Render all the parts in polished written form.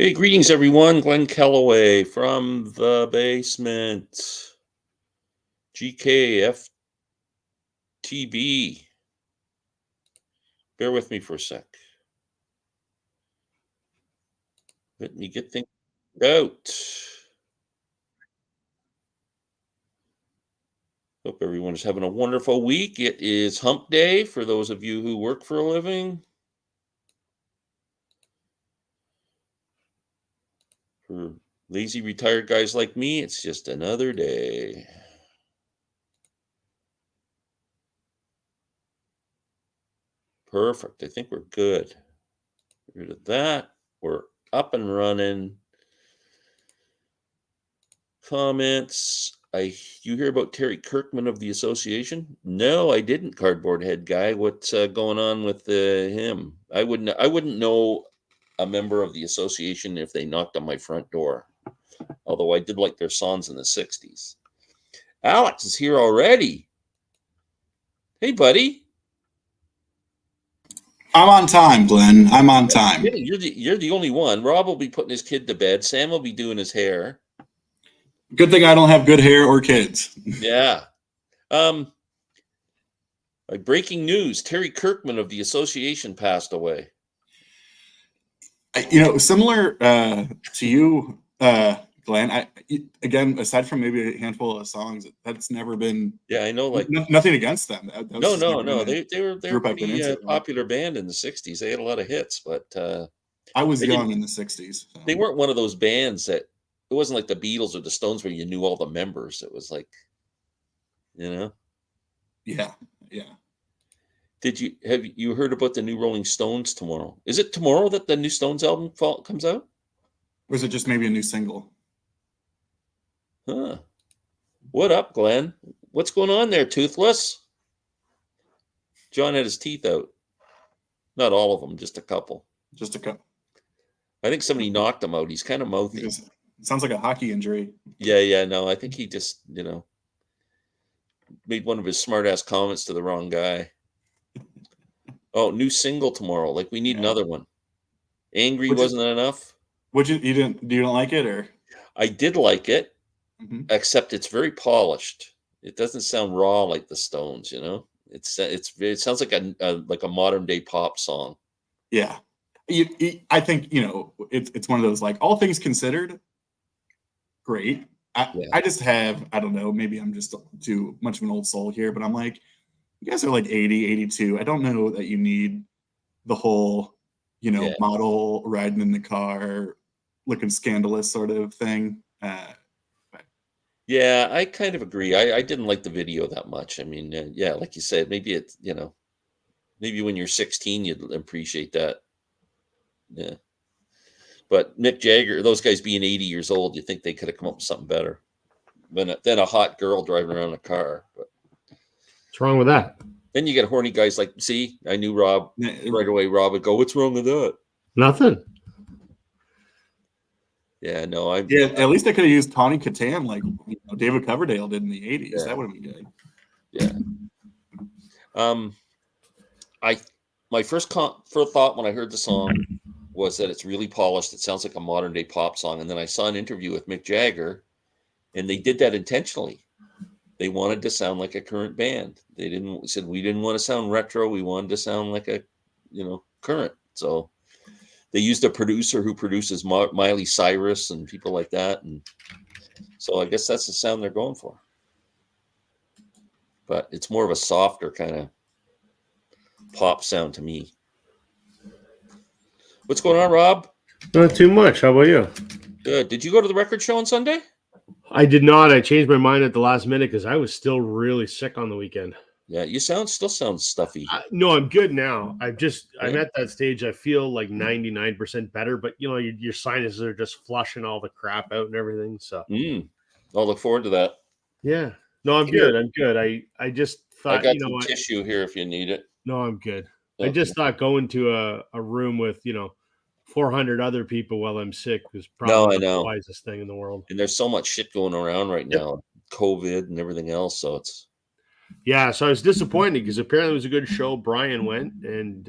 Hey, greetings, everyone. Glenn Kellaway from the basement. GKFTB. Bear with me for a sec. Let me get things out. Hope everyone is having a wonderful week. It is hump day for those of you who work for a living. For lazy retired guys like me, it's just another day. Perfect. I think we're good. Get rid of that. We're up and running. Comments. You hear about Terry Kirkman of the association? No, I didn't. Cardboard head guy. What's going on with him? I wouldn't know a member of the association if they knocked on my front door. Although I did like their songs in the '60s. Alex is here already. Hey, buddy. I'm on time, Glenn. I'm on time. Yeah, you're the only one. Rob will be putting his kid to bed. Sam will be doing his hair. Good thing I don't have good hair or kids. Yeah. Breaking news: Terry Kirkman of the association passed away. Similar to you, Glenn. Again, aside from maybe a handful of songs, that's never been. Yeah, I know. Like nothing against them. No. They were a pretty popular right? band in the '60s. They had a lot of hits, but I was young in the '60s. So. They weren't one of those bands that it wasn't like the Beatles or the Stones where you knew all the members. It was like, Yeah. Have you heard about the new Rolling Stones tomorrow? Is it tomorrow that the new Stones album comes out? Or is it just maybe a new single? Huh. What up, Glenn? What's going on there, Toothless? John had his teeth out. Not all of them, just a couple. Just a couple. I think somebody knocked him out. He's kind of mouthy. It sounds like a hockey injury. Yeah. No, I think he just, made one of his smart-ass comments to the wrong guy. Oh, new single tomorrow. Like, we need another one. Angry wasn't enough. You don't like it, or? I did like it, except it's very polished. It doesn't sound raw like the Stones, It sounds like a modern day pop song. Yeah. I think it's one of those, like, all things considered, great. I just have, I don't know, maybe I'm just too much of an old soul here, but I'm like, you guys are like 80, 82. I don't know that you need the whole, model riding in the car, looking scandalous sort of thing. Yeah, I kind of agree. I didn't like the video that much. I mean, like you said, maybe it's, maybe when you're 16, you'd appreciate that. Yeah. But Mick Jagger, those guys being 80 years old, you think they could have come up with something better than a hot girl driving around a car. But what's wrong with that? Then you get horny guys like, see, I knew Rob right away. Rob would go, "What's wrong with that?" Nothing. Yeah, no, at least they could have used Tawny Katan like David Coverdale did in the 80s. Yeah. That would have been good. Yeah. My first thought when I heard the song was that it's really polished. It sounds like a modern day pop song. And then I saw an interview with Mick Jagger, and they did that intentionally. They wanted to sound like a current band. We didn't want to sound retro. We wanted to sound like a, current. So they used a producer who produces Miley Cyrus and people like that. And so I guess that's the sound they're going for. But it's more of a softer kind of pop sound to me. What's going on, Rob? Not too much. How about you? Good. Did you go to the record show on Sunday? I did not. I changed my mind at the last minute because I was still really sick on the weekend. Yeah, you still sound stuffy. No, I'm good now. I'm at that stage. I feel like 99% better, but your sinuses are just flushing all the crap out and everything. So I'll look forward to that. Yeah. No, I'm good. I'm good. I just thought, I got some tissue here if you need it. No, I'm good. Okay. I just thought going to a room with, 400 other people while I'm sick was probably the wisest thing in the world. And there's so much shit going around right now, COVID and everything else. So it's. Yeah, so I was disappointed because apparently it was a good show. Brian went, and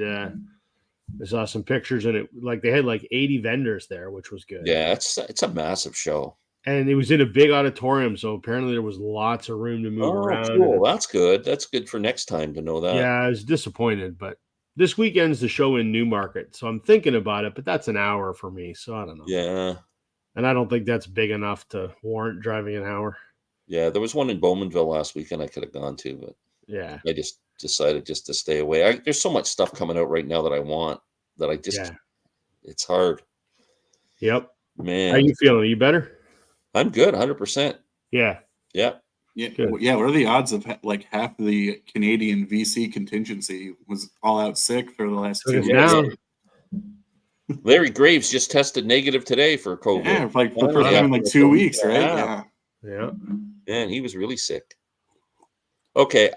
I saw some pictures and it like they had like 80 vendors there, which was good. Yeah, it's a massive show. And it was in a big auditorium, so apparently there was lots of room to move around. Cool. And, That's good. That's good for next time to know that. yeah, I was disappointed, but this weekend's the show in Newmarket, so I'm thinking about it, but that's an hour for me, so I don't know. Yeah. And I don't think that's big enough to warrant driving an hour. Yeah, there was one in Bowmanville last weekend I could have gone to, but Yeah. I just decided just to stay away. There's so much stuff coming out right now that I want that I just it's hard. Yep. Man. How you feeling? Are you better? I'm good, 100%. Yeah. Yeah. Yeah. Yeah. What are the odds of like half the Canadian VC contingency was all out sick for the last 2 weeks? Larry Graves just tested negative today for COVID. Yeah, like for the first time in like 2 weeks, right? Yeah. Yeah. Man, he was really sick. Okay.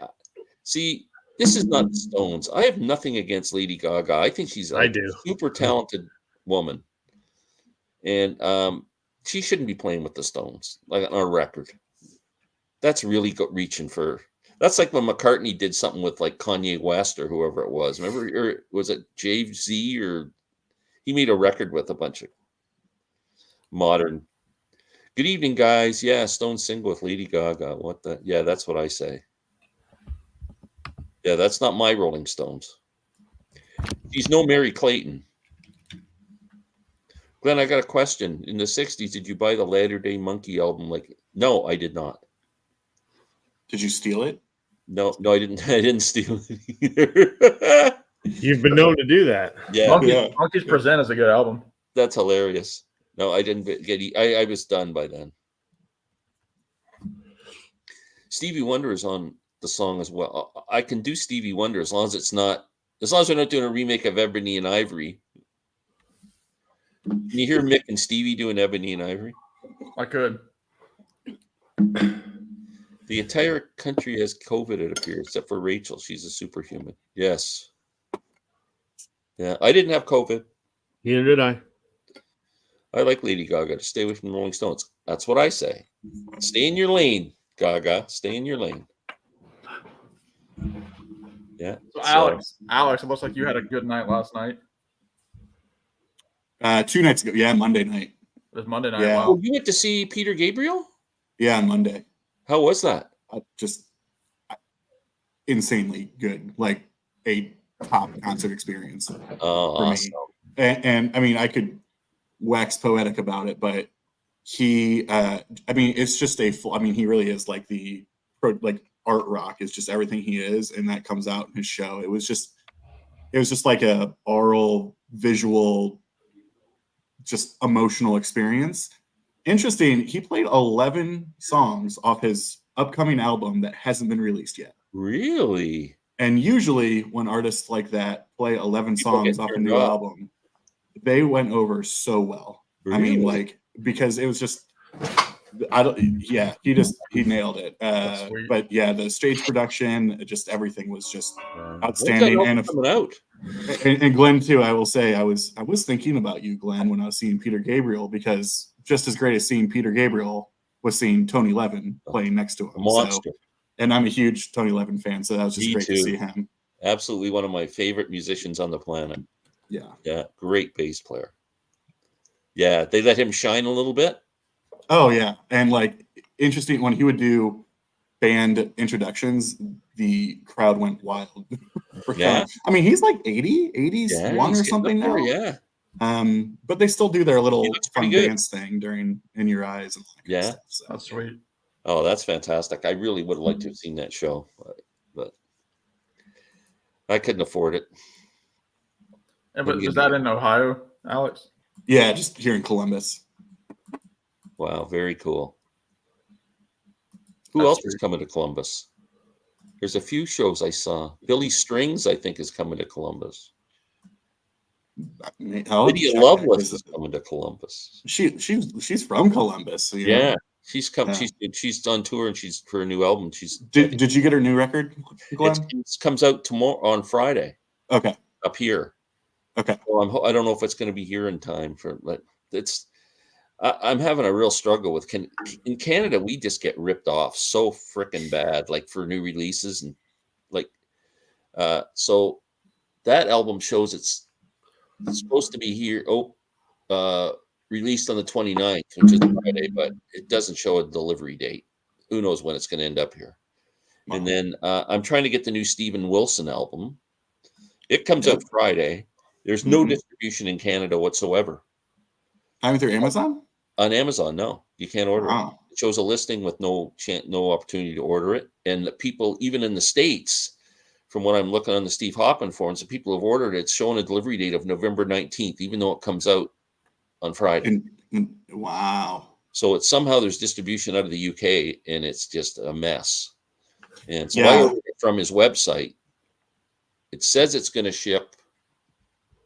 See, this is not the Stones. I have nothing against Lady Gaga. I think she's a super talented woman. And she shouldn't be playing with the Stones, like on a record. That's really reaching for. That's like when McCartney did something with like Kanye West or whoever it was. Remember, or was it Jay-Z or he made a record with a bunch of modern. Good evening, guys. Yeah, Stones single with Lady Gaga. What the? Yeah, that's what I say. Yeah, that's not my Rolling Stones. She's no Mary Clayton. Glenn, I got a question. In the 60s, did you buy the Latter-day Monkey album? No, I did not. Did you steal it? No, I didn't. I didn't steal it either. You've been known to do that. Yeah. Monkeys Present is a good album. That's hilarious. No, I didn't get. I was done by then. Stevie Wonder is on the song as well. I can do Stevie Wonder as long as we're not doing a remake of Ebony and Ivory. Can you hear Mick and Stevie doing Ebony and Ivory? I could. The entire country has COVID, it appears, except for Rachel. She's a superhuman. Yes. Yeah, I didn't have COVID. Neither did I. I like Lady Gaga to stay away from the Rolling Stones. That's what I say. Stay in your lane, Gaga. Stay in your lane. Yeah. So Alex, it looks like you had a good night last night. 2 nights ago. Yeah, Monday night. It was Monday night. Yeah. Wow. Oh, you went to see Peter Gabriel? Yeah, on Monday. How was that? Just insanely good. Like a top concert experience for awesome. me. And I mean, I could wax poetic about it, but he, it's just he really is like art rock is just everything he is. And that comes out in his show. It was just like a oral, visual, just emotional experience. Interesting. He played 11 songs off his upcoming album that hasn't been released yet. Really? And usually when artists like that play 11 songs off a new album, they went over so well. Really? I mean, because it was just, he nailed it. But yeah, the stage production, just everything was just outstanding. And coming out. And Glenn too, I will say, I was thinking about you, Glenn, when I was seeing Peter Gabriel, because just as great as seeing Peter Gabriel was seeing Tony Levin playing next to him. Monster. And I'm a huge Tony Levin fan, so that was just great to see him. Absolutely one of my favorite musicians on the planet. Yeah. Yeah, great bass player. Yeah, they let him shine a little bit. Oh, yeah. And interesting, when he would do band introductions, the crowd went wild. Yeah. I mean, he's like 81 or something now. Yeah. But they still do their little fun dance thing during In Your Eyes and all that kind of stuff, so. That's sweet. Oh, that's fantastic. I really would have liked to have seen that show, but I couldn't afford it. Yeah, but is that in Ohio, Alex? Yeah, just here in Columbus. Wow, very cool. Who else is coming to Columbus? There's a few shows I saw. Billy Strings, I think, is coming to Columbus. Lydia Loveless is coming to Columbus. She's from Columbus. So yeah, she's come. Yeah. She's on tour and she's for a new album. Did you get her new record, Glenn? It comes out tomorrow on Friday. Okay, up here. Okay. Well, I don't know if it's going to be here in time for. But I'm having a real struggle with. In Canada, we just get ripped off so freaking bad, like for new releases and so that album shows supposed to be here. Released on the 29th, which is Friday, but it doesn't show a delivery date. Who knows when it's going to end up here? Wow. And then I'm trying to get the new Steven Wilson album. It comes out Friday. There's no distribution in Canada whatsoever. Not through Amazon? On Amazon, no, you can't order Wow. it. It shows a listing with no opportunity to order it. And the people, even in the States, from what I'm looking on the Steve Hoppin forums, the people who've ordered it, it's showing a delivery date of November 19th, even though it comes out on Friday. Wow. So it's somehow there's distribution out of the UK, and it's just a mess. And so I ordered it from his website. It says it's going to ship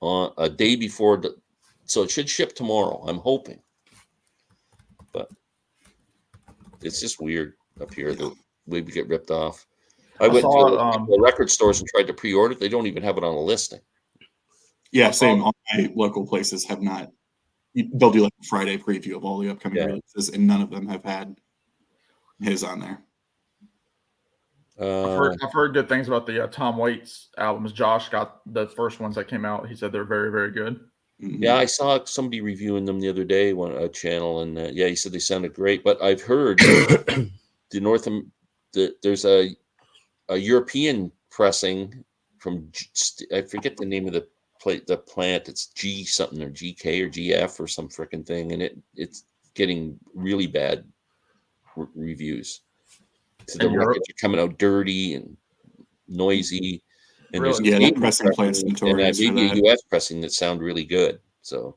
on a day before, so it should ship tomorrow. I'm hoping, but it's just weird up here. The way we get ripped off. I went to the record stores and tried to pre-order it. They don't even have it on a listing. Yeah, same. All my local places have not. They'll do like a Friday preview of all the upcoming releases, and none of them have had his on there. I've heard good things about the Tom Waits albums. Josh got the first ones that came out. He said they're very, very good. Yeah, I saw somebody reviewing them the other day on a channel, and he said they sounded great. But I've heard there's a European pressing from, I forget the name of the plant. It's G something or GK or GF or some freaking thing, and it's getting really bad reviews. So the records are coming out dirty and noisy, and there's that pressing plant's notorious and maybe a US pressing that sound really good. So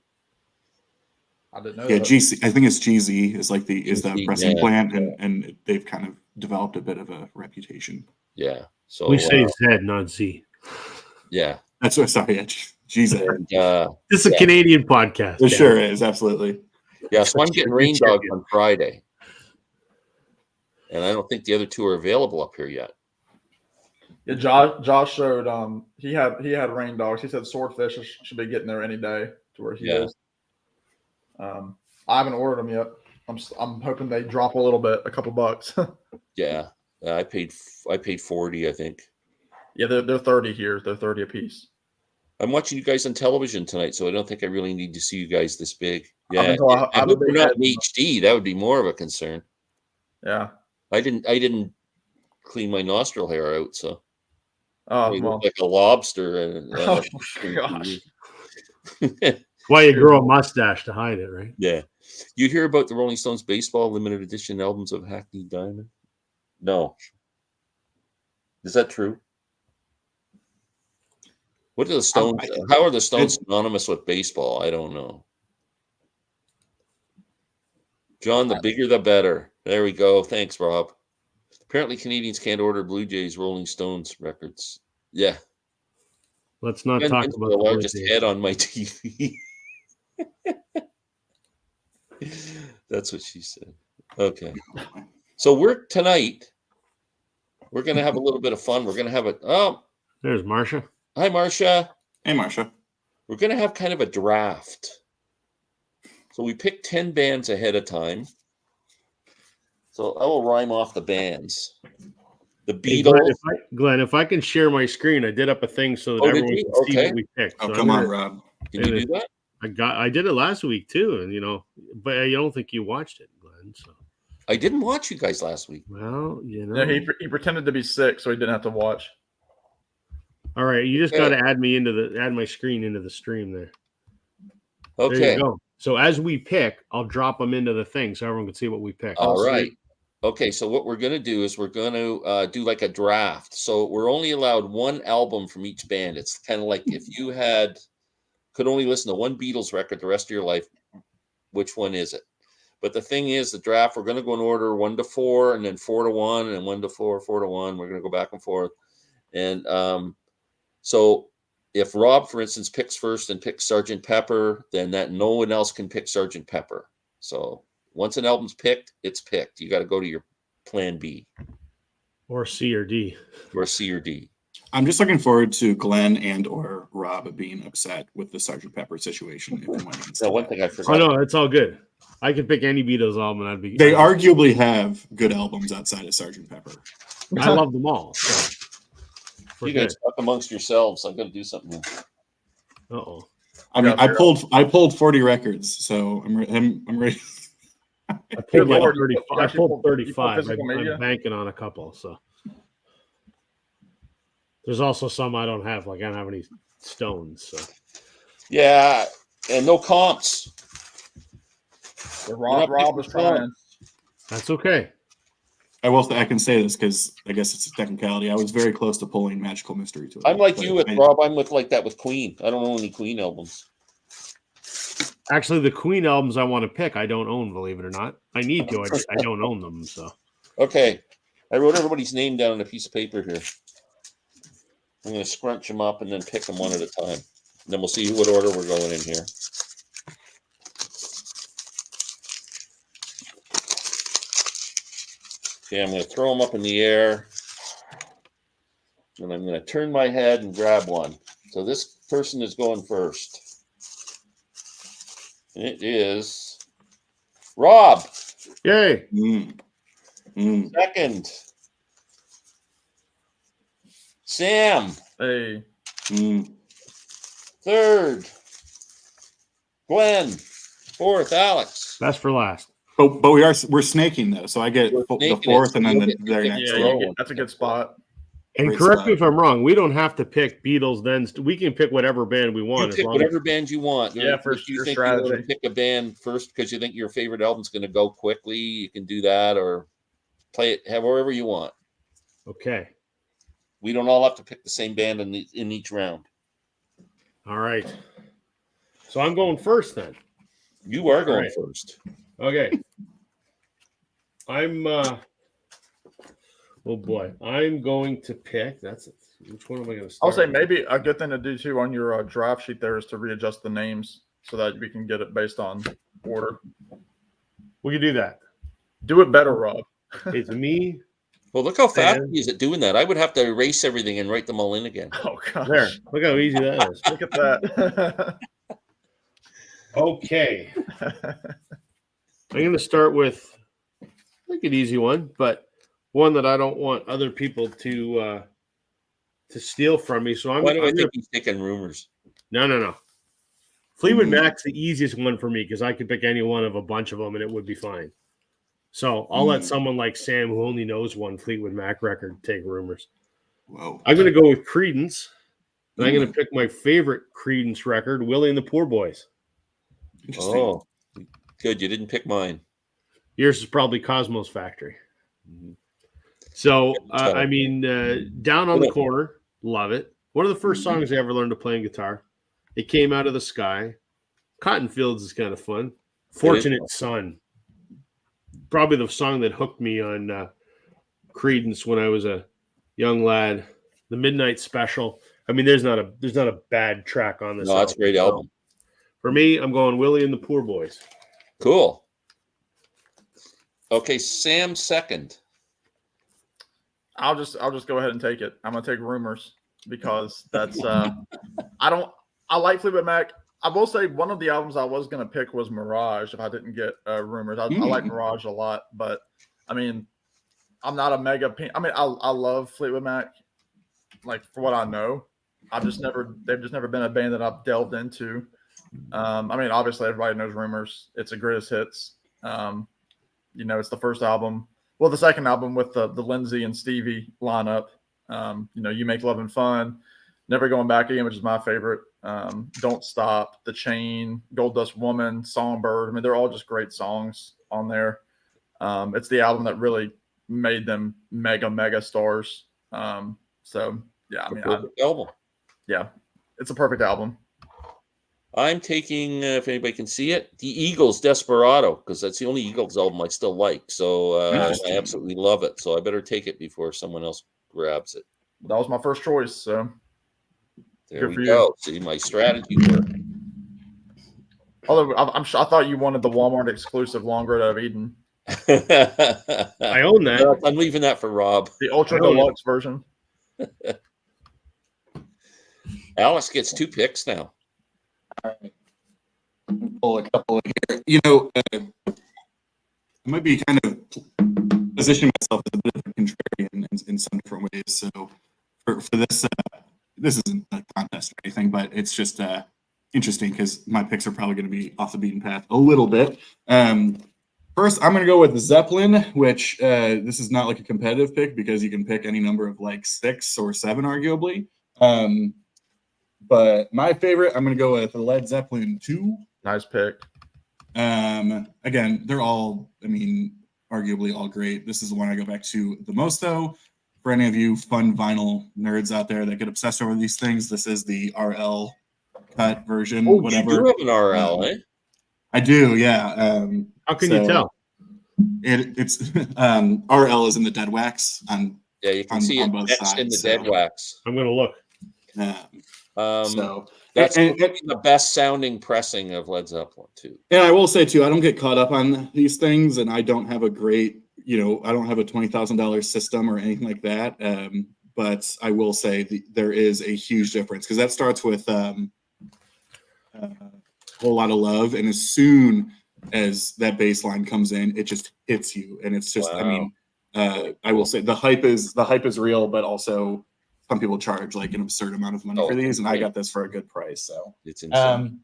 I didn't know. Yeah, GC. I think it's GZ is like the pressing plant, and they've kind of developed a bit of a reputation. Yeah. So we say Z, not Z. Yeah. That's what. Sorry, GZ. This is a Canadian podcast. It sure is, absolutely. Yeah, so I'm getting Rain Dog on Friday. And I don't think the other two are available up here yet. Yeah, Josh showed he had Rain Dogs. He said Swordfish should be getting there any day to where he is. I haven't ordered them yet. I'm hoping they drop a little bit, a couple bucks. Yeah. I paid 40, I think. Yeah, they're 30 here. They're 30 a piece. I'm watching you guys on television tonight, so I don't think I really need to see you guys this big. Yeah, I hope we're not in HD. That would be more of a concern. Yeah, I didn't clean my nostril hair out, so well, like a lobster. And, oh gosh. Why you grow a mustache to hide it, right? Yeah. You hear about the Rolling Stones baseball limited edition albums of Hackney Diamond? No. Is that true? What are the Stones? How are the Stones synonymous with baseball? I don't know. John, the bigger the better. There we go. Thanks, Rob. Apparently, Canadians can't order Blue Jays Rolling Stones records. Yeah. Let's not talk about the largest head on my TV. That's what she said. Okay. So tonight, we're going to have a little bit of fun. We're going to have there's Marsha. Hi, Marsha. Hey, Marsha. We're going to have kind of a draft. So we picked 10 bands ahead of time. So I will rhyme off the bands. The Beatles. Hey, Glenn, if I can share my screen, I did up a thing so that everyone can see what we picked. Oh, so come on, Rob. Can you do that? I did it last week too, and but I don't think you watched it, Glenn. So I didn't watch you guys last week. Well, Yeah, he pretended to be sick, so he didn't have to watch. All right, you just got to add my screen into the stream there. Okay. There you go. So as we pick, I'll drop them into the thing so everyone can see what we pick. All right. Okay, so what we're going to do is we're going to do like a draft. So we're only allowed one album from each band. It's kind of like if you could only listen to one Beatles record the rest of your life, which one is it? But the thing is, the draft, we're going to go in order 1 to 4, and then 4 to 1, and 1 to 4, 4 to 1. We're going to go back and forth. And so if Rob, for instance, picks first and picks Sgt. Pepper, then that no one else can pick Sgt. Pepper. So once an album's picked, it's picked. You got to go to your plan B. Or C or D. Or C or D. I'm just looking forward to Glenn and or Rob being upset with the Sgt. Pepper situation. One thing I forgot. Oh, no, it's all good. I could pick any Beatles album and I'd be. They arguably have good albums outside of Sgt. Pepper. I love them all. So you guys talk amongst yourselves. I'm going to do something. Uh-oh. I mean, I pulled 40 records, so I'm ready. I pulled like Lord, 35. you I actually pulled pulled 35. physical media? I'm banking on a couple. So there's also some I don't have. Like I don't have any stones. So Yeah, and no comps. Rob was trying. that's okay. I can say this because I guess it's a technicality. I was very close to pulling Magical Mystery Tour. I'm like you with Rob. I'm with like that with Queen. I don't own any Queen albums. Actually, the Queen albums I want to pick, I don't own. Believe it or not, I need to. I don't own them. So Okay, I wrote everybody's name down on a piece of paper here. I'm going to scrunch them up and then pick them one at a time. And then we'll see what order we're going in here. Okay, I'm going to throw them up in the air. And I'm going to turn my head and grab one. So this person is going first. It is Rob. yay! Second, Sam. Hey. Third, Glenn. Fourth, Alex. That's for last. But we're snaking though, so I get the fourth and then the very next. Yeah, that's a good spot. And Great correct spot. me if I'm wrong. We don't have to pick Beatles. Then we can pick whatever band we want. You pick whatever band you want. Yeah, If first you your think strategy. you want to pick a band first because you think your favorite album's going to go quickly, you can do that, or play it however you want. Okay. We don't all have to pick the same band in each round. All right. So I'm going first then. You are going Right. first. Okay. I'm oh boy. I'm going to pick. Which one am I going to I'll start? say with? maybe a good thing to do too on your draft sheet there is to readjust the names so that we can get it based on order. We can do that. Do it better, Rob. It's me. Well, look how fast And- he is at doing that. I would have to erase everything and write them all in again. Oh gosh. There. Look how easy that is. Look at that. Okay. I'm going to start with like an easy one, but one that I don't want other people to steal from me. So Why do I I'm think he's taking rumors? No. Fleetwood Mac's the easiest one for me because I could pick any one of a bunch of them and it would be fine. So I'll let someone like Sam, who only knows one Fleetwood Mac record, take rumors. Whoa. I'm going to go with Creedence, and I'm going to pick my favorite Creedence record, Willie and the Poor Boys. Interesting. Oh, good. You didn't pick mine. Yours is probably Cosmos Factory. So, I mean, Down on the Corner, love it. One of the first songs I ever learned to play on guitar. It Came Out of the Sky. Cotton Fields is kind of fun. Fortunate Son. Probably the song that hooked me on Creedence when I was a young lad. The Midnight Special. I mean, there's not a bad track on this. No, that's a great album. So, for me, I'm going Willie and the Poor Boys. Cool. Okay, Sam second. I'll just go ahead and take it. I'm gonna take Rumors because that's I like Fleetwood Mac. I will say one of the albums I was gonna pick was Mirage if I didn't get Rumors. I like Mirage a lot, but I mean, I'm not a mega. I love Fleetwood Mac. Like for what I know, they've just never been a band that I've delved into. I mean, obviously everybody knows Rumors. It's a greatest hits. It's the first album. Well, the second album with the Lindsay and Stevie lineup. You Make Love and Fun, Never Going Back Again, which is my favorite. Don't Stop, The Chain, Gold Dust Woman, Songbird. I mean, they're all just great songs on there. It's the album that really made them mega stars. So yeah, I mean, album. Yeah, it's a perfect album. I'm taking, if anybody can see it, the Eagles' Desperado, because that's the only Eagles album I still like. So I absolutely love it. So I better take it before someone else grabs it. That was my first choice. So there we go. See, my strategy worked. Although I thought you wanted the Walmart exclusive Long Road Out of Eden. I own that. I'm leaving that for Rob. The Ultra Deluxe version. Alex gets 2 picks now. All right. Pull a couple in here. I might be kind of positioning myself as a bit of a contrarian in some different ways. So for this, this isn't a contest or anything, but it's just interesting because my picks are probably going to be off the beaten path a little bit. First, I'm going to go with Zeppelin, which this is not like a competitive pick because you can pick any number of like 6 or 7, arguably. But my favorite, I'm going to go with Led Zeppelin 2. Nice pick. Again, they're all, I mean, arguably all great. This is the one I go back to the most, though. For any of you fun vinyl nerds out there that get obsessed over these things, this is the RL cut version. Oh, whatever. You do have an RL, eh? I do, yeah. How can you tell? It's RL is in the dead wax yeah, you can see it both next sides, in the dead wax. I'm going to look. So that's the best sounding pressing of Led Zeppelin too. And I will say too, I don't get caught up on these things, and I don't have a great, I don't have a $20,000 system or anything like that. But I will say there is a huge difference because that starts with a whole lot of love, and as soon as that bass line comes in, it just hits you, and it's just, wow. I mean, I will say the hype is real, but also some people charge like an absurd amount of money for these, and I got this for a good price. So it's insane.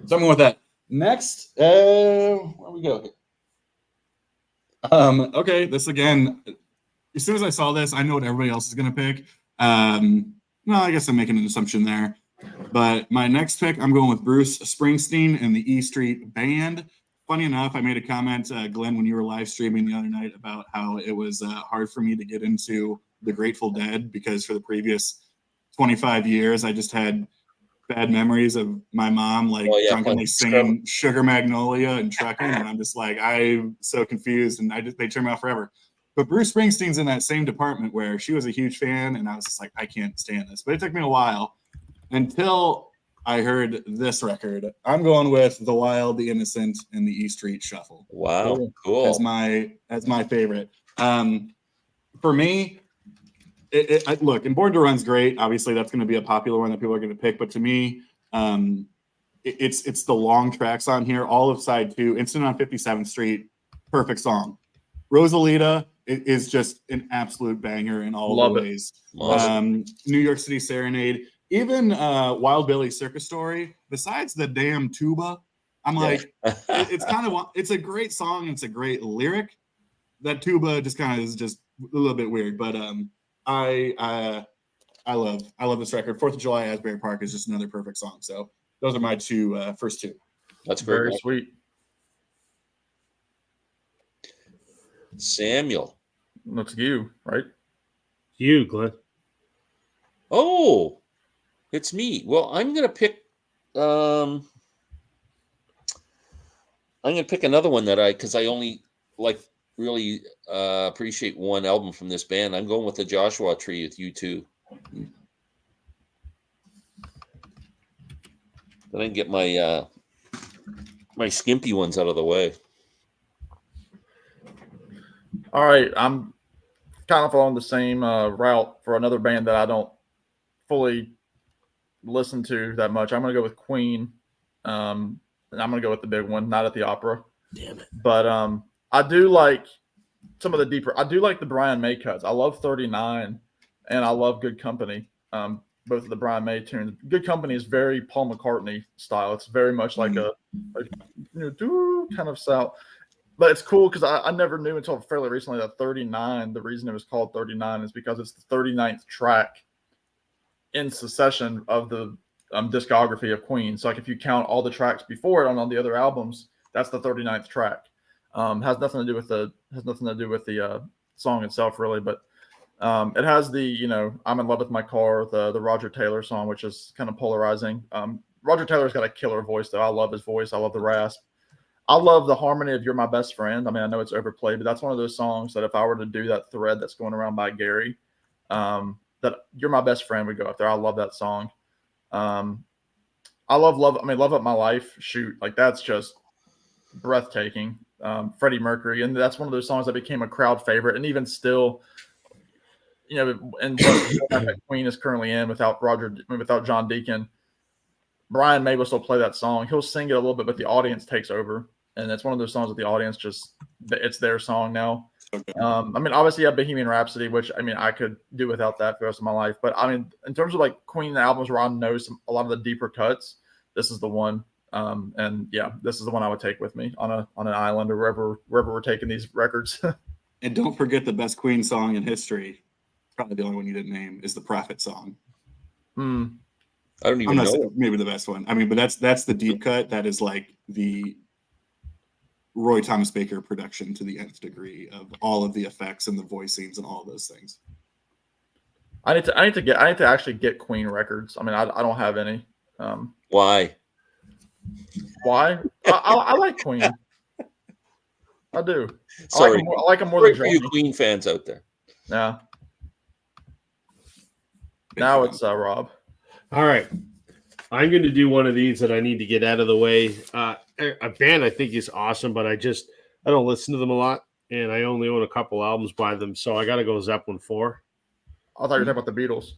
So I'm going with that. Next, where we go? Okay, this again. As soon as I saw this, I know what everybody else is going to pick. Well, I guess I'm making an assumption there. But my next pick, I'm going with Bruce Springsteen and the E Street Band. Funny enough, I made a comment, Glenn, when you were live streaming the other night about how it was hard for me to get into the Grateful Dead because for the previous 25 years, I just had bad memories of my mom drunkenly singing Sugar Magnolia and Truckin', and I'm just like, I'm so confused, and they turned me off forever. But Bruce Springsteen's in that same department where she was a huge fan, and I was just like, I can't stand this. But it took me a while until I heard this record. I'm going with The Wild, The Innocent, and the E Street Shuffle. Wow, cool. As my favorite. For me, look, and Born to Run's great. Obviously, that's going to be a popular one that people are going to pick. But to me, it's the long tracks on here. All of side 2, Instant on 57th Street, perfect song. Rosalita is just an absolute banger in all the ways. New York City Serenade, even Wild Billy Circus Story. Besides the damn tuba, I'm like, it's a great song. It's a great lyric. That tuba just kind of is just a little bit weird, but I love this record. 4th of July, Asbury Park is just another perfect song. So those are my first two. That's very sweet. Samuel. Looks you, right? You, Glenn. Oh, it's me. Well, I'm gonna pick another one because I only really appreciate one album from this band. I'm going with the Joshua Tree with U2. Then I can get my my skimpy ones out of the way. All right, I'm kind of on the same route for another band that I don't fully listen to that much. I'm going to go with Queen. And I'm going to go with the big one, Not at the Opera. Damn it. But I do like some of the deeper. I do like the Brian May cuts. I love 39, and I love Good Company. Both of the Brian May tunes. Good Company is very Paul McCartney style. It's very much like a kind of sound. But it's cool because I never knew until fairly recently that 39, the reason it was called 39 is because it's the 39th track in succession of the discography of Queen. So if you count all the tracks before it on the other albums, that's the 39th track. Has nothing to do with the song itself really, but it has the I'm in love with my car, the Roger Taylor song, which is kind of polarizing. Roger Taylor's got a killer voice though. I love his voice. I love the rasp. I love the harmony of You're My Best Friend. I mean, I know it's overplayed, but that's one of those songs that if I were to do that thread that's going around by Gary, that You're My Best Friend would go up there. I love that song. I love Love Up My Life. Shoot, that's just breathtaking. Freddie Mercury. And that's one of those songs that became a crowd favorite. And even still, and what Queen is currently in without John Deacon, Brian May will still play that song. He'll sing it a little bit, but the audience takes over. And it's one of those songs that the audience it's their song now. Okay. Obviously you have Bohemian Rhapsody, which I could do without that for the rest of my life. But in terms of Queen albums where I know a lot of the deeper cuts, this is the one. And yeah, this is the one I would take with me on an island or wherever we're taking these records. And don't forget the best Queen song in history. Probably the only one you didn't name is the Prophet song. Hmm. I don't even know. Maybe the best one. I mean, but that's the deep cut. That is like the Roy Thomas Baker production to the nth degree of all of the effects and the voicings and all of those things. I need to actually get Queen records. I mean, I don't have any. Why? Why? I like Queen. I do. Sorry. I like them more Sorry than for Johnny. you Queen fans out there. Yeah. Now it's Rob. All right. I'm going to do one of these that I need to get out of the way. A band I think is awesome, but I don't listen to them a lot, and I only own a couple albums by them, so I got to go Zeppelin 4. I thought you were talking about the Beatles.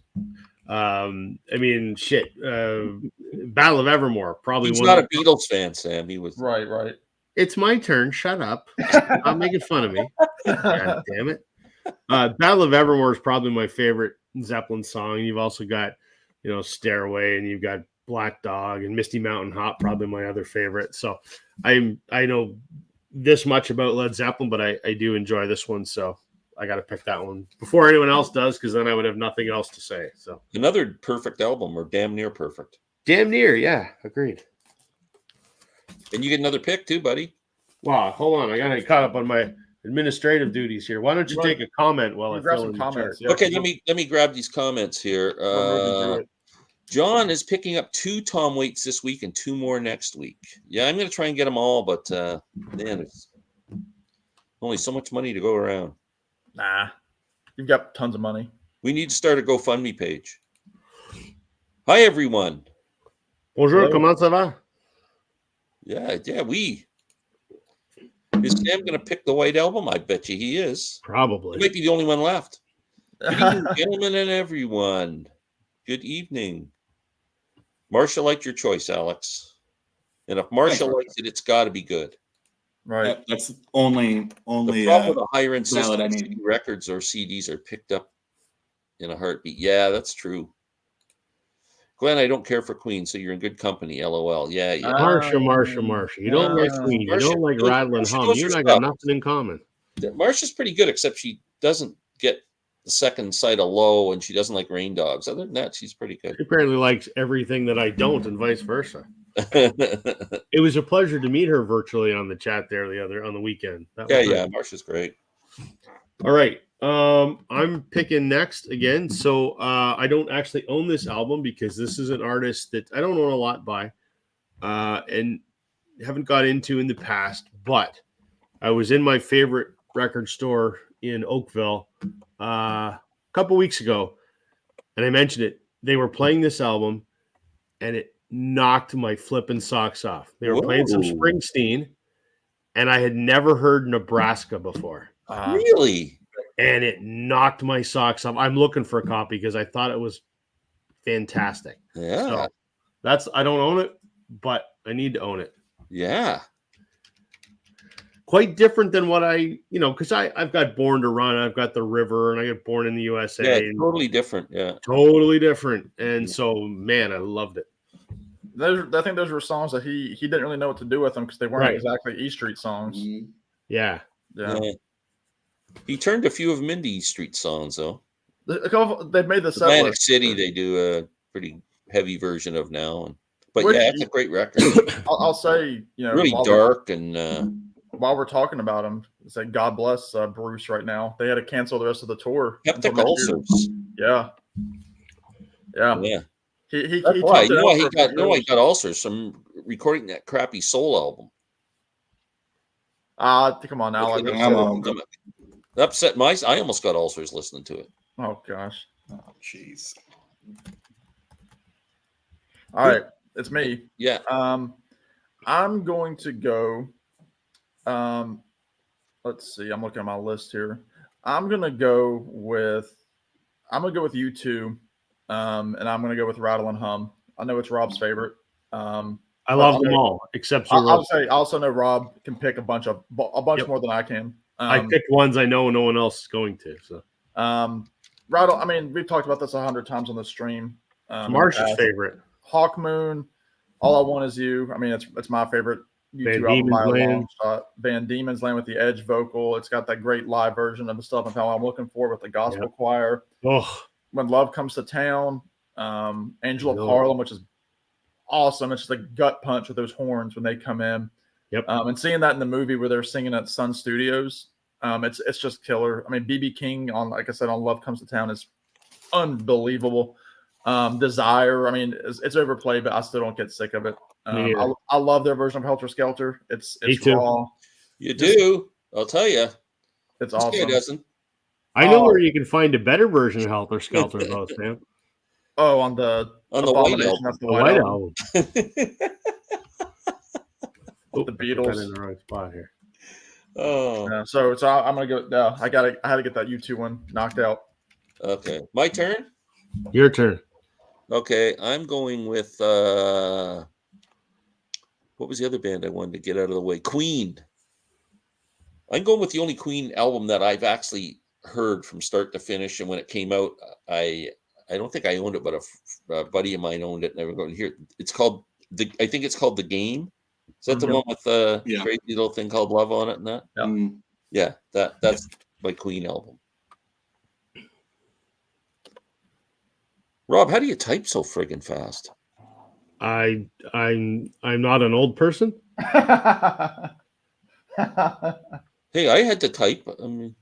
I mean, shit. Battle of Evermore, probably He's one. not a Beatles fan, Sam. He was Right. It's my turn. Shut up. Stop making fun of me. God damn it. Battle of Evermore is probably my favorite Zeppelin song. You've also got, Stairway, and you've got Black Dog and Misty Mountain Hop, probably my other favorite. So I know this much about Led Zeppelin, but I do enjoy this one. So I got to pick that one before anyone else does, because then I would have nothing else to say. So another perfect album, or damn near perfect. Damn near, yeah, agreed. And you get another pick too, buddy. Wow, hold on, I got to get caught up on my administrative duties here. Why don't you take a comment while I grab fill some in comments? the chart? Okay, let me grab these comments here. John is picking up 2 Tom Waits this week and 2 more next week. Yeah, I'm going to try and get them all, but man, it's only so much money to go around. Nah, you've got tons of money. We need to start a GoFundMe page. Hi, everyone. Bonjour, comment ça va? Yeah, we. Is Sam going to pick the White Album? I bet you he is. Probably. He might be the only one left. Good evening, gentlemen and everyone. Good evening. Marcia liked your choice, Alex. And if Marcia likes it, it's got to be good. Right. That's only The problem with a higher end valid, system, records or CDs are picked up in a heartbeat. Yeah, that's true. Glenn, I don't care for Queen, so you're in good company. LOL. Yeah. Marsha. You don't like Queen. You don't like Rattle and Hum. You and I got nothing in common. Marsha's pretty good, except she doesn't get the second side of Low, and she doesn't like Rain Dogs. Other than that, she's pretty good. She apparently likes everything that I don't, and vice versa. It was a pleasure to meet her virtually on the chat there on the weekend. Yeah, Marsha's great. All right. I'm picking next again. So I don't actually own this album because this is an artist that I don't own a lot by and haven't got into in the past, but I was in my favorite record store in Oakville a couple weeks ago, and I mentioned it. They were playing this album, and it knocked my flipping socks off. They were playing some Springsteen, and I had never heard Nebraska before. Really? And it knocked my socks off. I'm looking for a copy because I thought it was fantastic. Yeah. So I don't own it, but I need to own it. Yeah. Quite different than what because I've got Born to Run, I've got The River, and I get Born in the USA. Yeah, totally different. Yeah. Totally different. And so, man, I loved it. I think those were songs that he didn't really know what to do with them because they weren't exactly E Street songs. Yeah. He turned a few of them into E Street songs, though. They've made the Atlantic City. They do a pretty heavy version of now, but it's a great record. I'll say, really dark and. While we're talking about him, say God bless Bruce right now. They had to cancel the rest of the tour. Peptic ulcers. Yeah. He That's why. He got ulcers from recording that crappy soul album. Come on now. Upset I almost got ulcers listening to it. Oh gosh. Oh jeez. All right, it's me. Yeah. I'm going to go. Let's see. I'm looking at my list here. I'm gonna go with U2, and I'm gonna go with Rattle and Hum. I know it's Rob's favorite. I love them all, except I'll say I also know Rob can pick a bunch more than I can. I picked ones I know no one else is going to. So, Rattle. I mean, we've talked about this 100 times on the stream. Marsha's favorite. Hawk Moon. All I Want Is You. I mean, it's my favorite U2 album by a long shot. Van Diemen's Land with the Edge vocal. It's got that great live version of the stuff and how I'm looking for with the gospel choir. Oh, When Love Comes to Town. Angel of Harlem, which is awesome. It's just a gut punch with those horns when they come in. Yep. And seeing that in the movie where they're singing at Sun Studios, it's just killer. I mean, BB King on, like I said, on Love Comes to Town is unbelievable. Desire, I mean, it's overplayed, but I still don't get sick of it. I love their version of Helter Skelter. It's raw. You do. I'll tell you. It's awesome. This guy doesn't. I know where you can find a better version of Helter Skelter, though, Sam. Oh, on the White Album. The White Album. The Beatles. In the wrong spot here. Oh. Yeah, so I'm gonna go. No, I had to get that U2 one knocked out. Okay, my turn. Your turn. Okay, I'm going with what was the other band I wanted to get out of the way? Queen. I'm going with the only Queen album that I've actually heard from start to finish, and when it came out, I don't think I owned it, but a buddy of mine owned it, and I was going to hear it. It's called I think it's called The Game. Is that the one with the crazy little thing called Love on it and that? Yeah. Yeah, that's my Queen album. Rob, how do you type so friggin' fast? I'm not an old person. Hey, I had to type. I mean,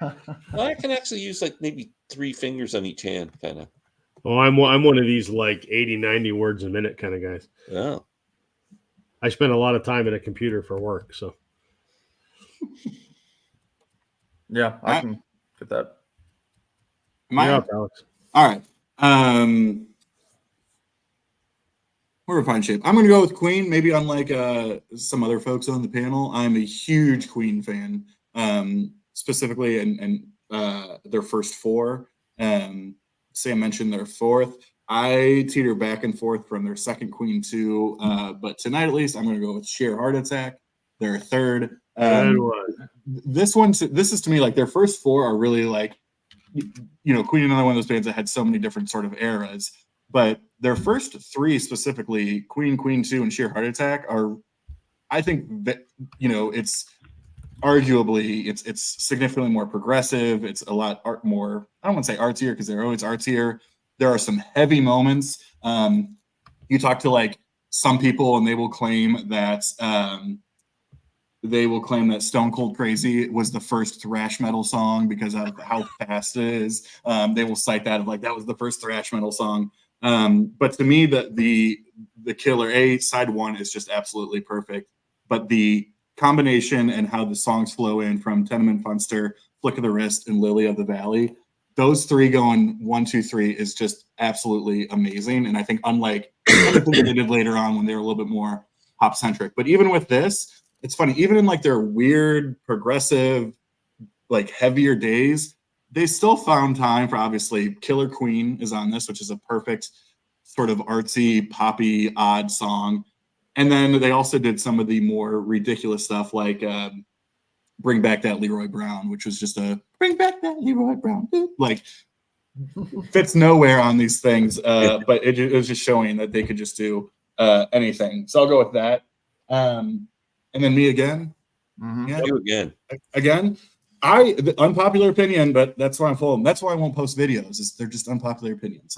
I can actually use like maybe 3 fingers on each hand, kind of. Oh, I'm one of these like 80, 90 words a minute kind of guys. Yeah. I spend a lot of time at a computer for work, so. Yeah, I can get that. Yeah, Alex. All right. We're in fine shape. I'm going to go with Queen. Maybe unlike some other folks on the panel, I'm a huge Queen fan, specifically and their first 4. Sam mentioned their 4th. I teeter back and forth from their second Queen 2, but tonight at least I'm going to go with Sheer Heart Attack, their 3rd. This is to me like their first 4 are really like, Queen, another one of those bands that had so many different sort of eras, but their first 3 specifically, Queen, Queen 2, and Sheer Heart Attack are, I think that, it's arguably it's significantly more progressive. It's a lot more, I don't want to say artsier because they're always artsier. There are some heavy moments. You talk to like some people and they will claim that Stone Cold Crazy was the first thrash metal song because of how fast it is. They will cite that of like that was the first thrash metal song. But to me, the killer side 1 is just absolutely perfect. But the combination and how the songs flow in from Tenement Funster, Flick of the Wrist, and Lily of the Valley, those 3 going 1, 2, 3 is just absolutely amazing. And I think unlike anything they did later on when they were a little bit more pop centric, but even with this, it's funny, even in like their weird progressive, like heavier days, they still found time for, obviously, Killer Queen is on this, which is a perfect sort of artsy, poppy, odd song. And then they also did some of the more ridiculous stuff like Bring Back That Leroy Brown, which was just a Bring Back That Leroy Brown. Like, fits nowhere on these things, but it was just showing that they could just do anything. So I'll go with that. And then me again. Mm-hmm. Yeah. You again. Again. The unpopular opinion, but that's why I'm full of them. That's why I won't post videos. They're just unpopular opinions.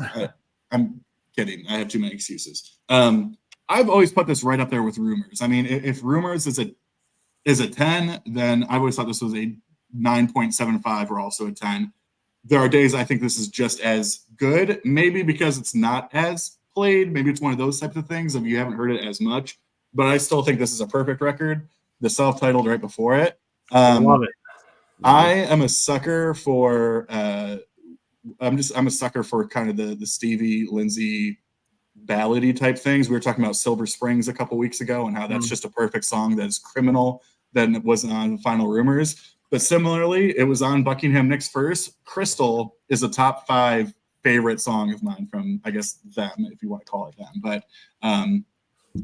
I'm kidding. I have too many excuses. I've always put this right up there with Rumors. I mean, if Rumors is a 10, then I always thought this was a 9.75 or also a 10. There are days I think this is just as good, maybe because it's not as played. Maybe it's one of those types of things if you haven't heard it as much. But I still think this is a perfect record. The self-titled right before it. I love it. I am a sucker for I'm a sucker for kind of the Stevie Lindsay ballady type things. We were talking about Silver Springs a couple weeks ago and how that's just a perfect song that is criminal than it wasn't on Final Rumors. But similarly, it was on Buckingham Nicks first. Crystal is a top 5 favorite song of mine from, I guess, them, if you want to call it them. But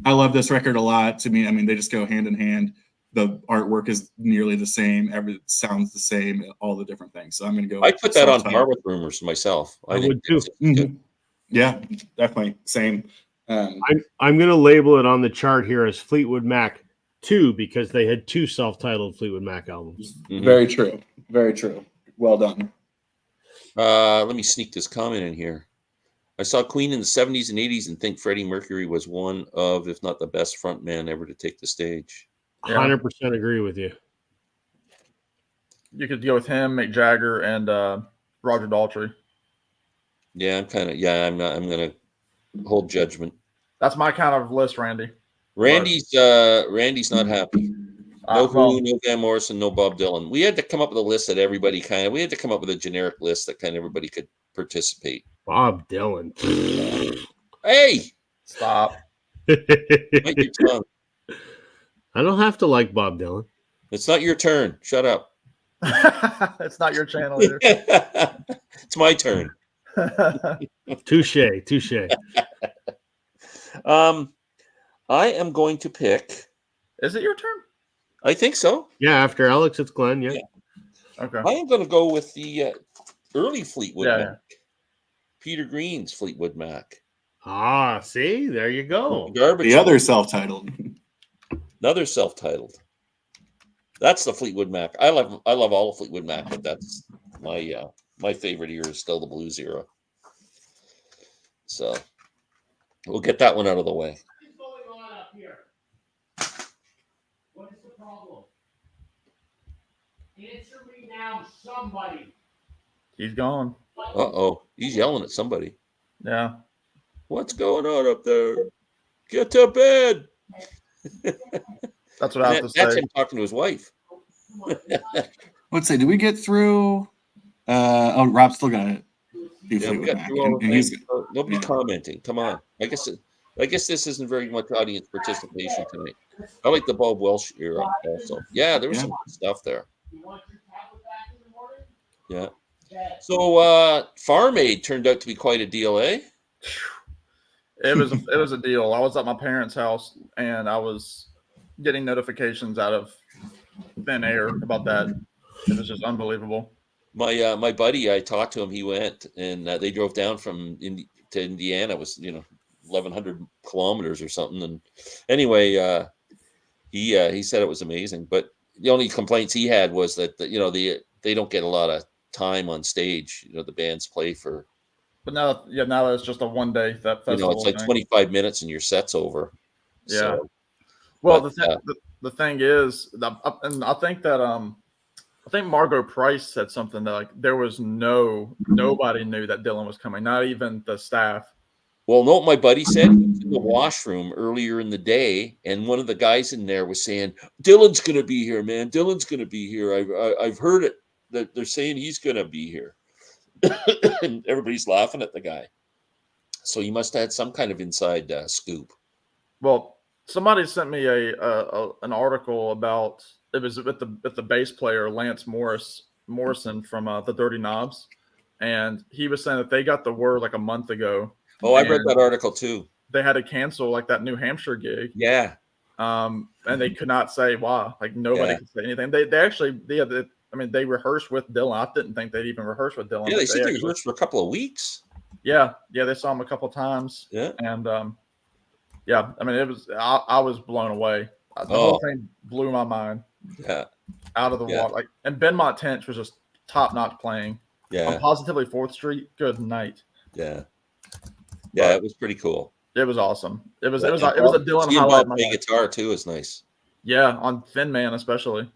I love this record a lot. To me, I mean, they just go hand in hand. The artwork is nearly the same. Everything sounds the same. All the different things. So I'm going to go. I put that on par with Rumors myself. I would too. Mm-hmm. Yeah, definitely. Same. I'm going to label it on the chart here as Fleetwood Mac 2 because they had 2 self-titled Fleetwood Mac albums. Mm-hmm. Very true. Very true. Well done. Let me sneak this comment in here. I saw Queen in the 70s and 80s and think Freddie Mercury was one of, if not the best front man ever to take the stage. 100% agree with you. You could go with him, Mick Jagger, and Roger Daltrey. Yeah, I'm going to hold judgment. That's my kind of list, Randy. Randy's not happy. No Who, no Van Morrison, no Bob Dylan. We had to come up with a list that everybody we had to come up with a generic list that everybody could participate. Bob Dylan. Hey! Stop. Bite your tongue. I don't have to like Bob Dylan. It's not your turn. Shut up. It's not your channel either. It's my turn. Touche. I am going to pick. Is it your turn? I think so. Yeah, after Alex, it's Glenn. Yeah. Okay. I am going to go with the early Fleetwood Mac. Yeah. Peter Green's Fleetwood Mac. Ah, see, there you go. The other self-titled. Another self-titled. That's the Fleetwood Mac. I love all of Fleetwood Mac, but that's my favorite era is still the blues era. So we'll get that one out of the way. What is going on up here? What is the problem? Answer me now, somebody. He's gone. Uh-oh. He's yelling at somebody. Yeah. What's going on up there? Get to bed. That's what I have to say. That's him talking to his wife. Let's say, did we get through? Rob still got it. Nobody commenting. Come on. I guess this isn't very much audience participation tonight. I like the Bob Welsh era also. Yeah, there was some good stuff there. Yeah. So Farm Aid turned out to be quite a deal, eh? It was a deal. I was at my parents' house and I was getting notifications out of thin air about that. It was just unbelievable. My buddy, I talked to him. He went and they drove down from to Indiana. It was 1,100 kilometers or something. And anyway, he said it was amazing. But the only complaints he had was that they don't get a lot of time on stage. The bands play for. But now it's just a one day festival. It's like 25 minutes and your set's over. Yeah. So, well, the thing is, and I think that I think Margot Price said something that like there was nobody knew that Dylan was coming, not even the staff. Well, know what my buddy said? He was in the washroom earlier in the day, and one of the guys in there was saying, "Dylan's going to be here, man. Dylan's going to be here. I've heard it that they're saying he's going to be here." And everybody's laughing at the guy. So he must have had some kind of inside scoop. Well, somebody sent me an article about it was with the bass player Lance Morrison from the Dirty Knobs, and he was saying that they got the word like a month ago. Oh, I read that article too. They had to cancel like that New Hampshire gig. Yeah. And they could not say why. Like nobody could say anything. They rehearsed with Dylan. I didn't think they'd even rehearse with Dylan. Yeah, they said they rehearsed for a couple of weeks. Yeah, they saw him a couple times. Yeah, and it was. I was blown away. The whole thing blew my mind. Yeah, out of the water. Like, and Benmont Tench was just top notch playing. Yeah, on Positively 4th Street. Good night. Yeah, it was pretty cool. It was awesome. It was a Dylan highlight. Playing guitar too is nice. Yeah, on Thin Man especially.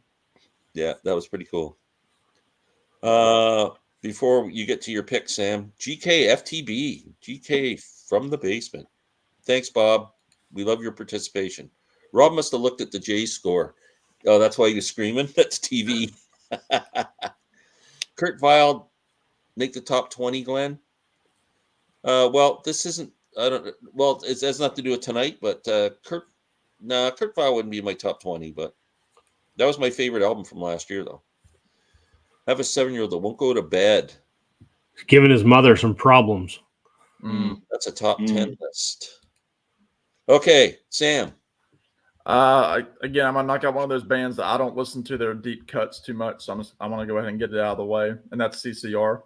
Yeah, that was pretty cool. Before you get to your pick, Sam, GK FTB, GK from the basement. Thanks, Bob. We love your participation. Rob must have looked at the J score. Oh, that's why he was screaming. That's TV. Kurt Weill make the top 20, Glenn. Well, this isn't. I don't. Well, it has nothing to do with tonight, but Kurt Weill wouldn't be in my top 20, but that was my favorite album from last year, though. I have a 7-year-old that won't go to bed. He's giving his mother some problems. That's a top 10 list. Okay, Sam. Again, I'm gonna knock out one of those bands that I don't listen to their deep cuts too much, so I want to go ahead and get it out of the way, and that's CCR.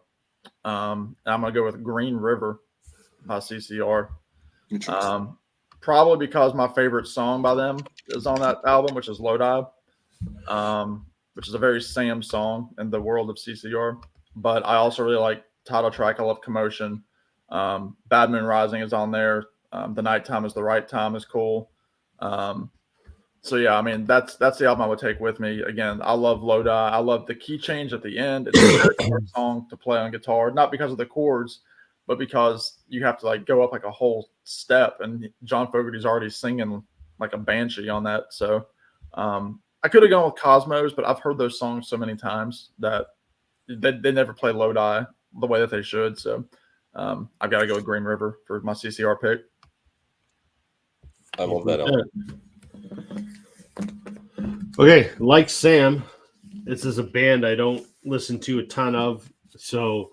I'm gonna go with Green River. by CCR. Interesting. Probably because my favorite song by them is on that album, which is Lodi, which is a very Sam song in the world of CCR. But I also really like title track. I love Commotion. Bad Moon Rising is on there. The Nighttime is the Right Time is cool. So yeah, I mean that's the album I would take with me. Again, I love Lodi. I love the key change at the end. It's a very hard song to play on guitar, not because of the chords, but because you have to like go up like a whole step, and John Fogerty's already singing like a banshee on that. So I could have gone with Cosmos, but I've heard those songs so many times that they never play Lodi the way that they should. So I've got to go with Green River for my CCR pick. I love that album. Okay, like Sam, this is a band I don't listen to a ton of, so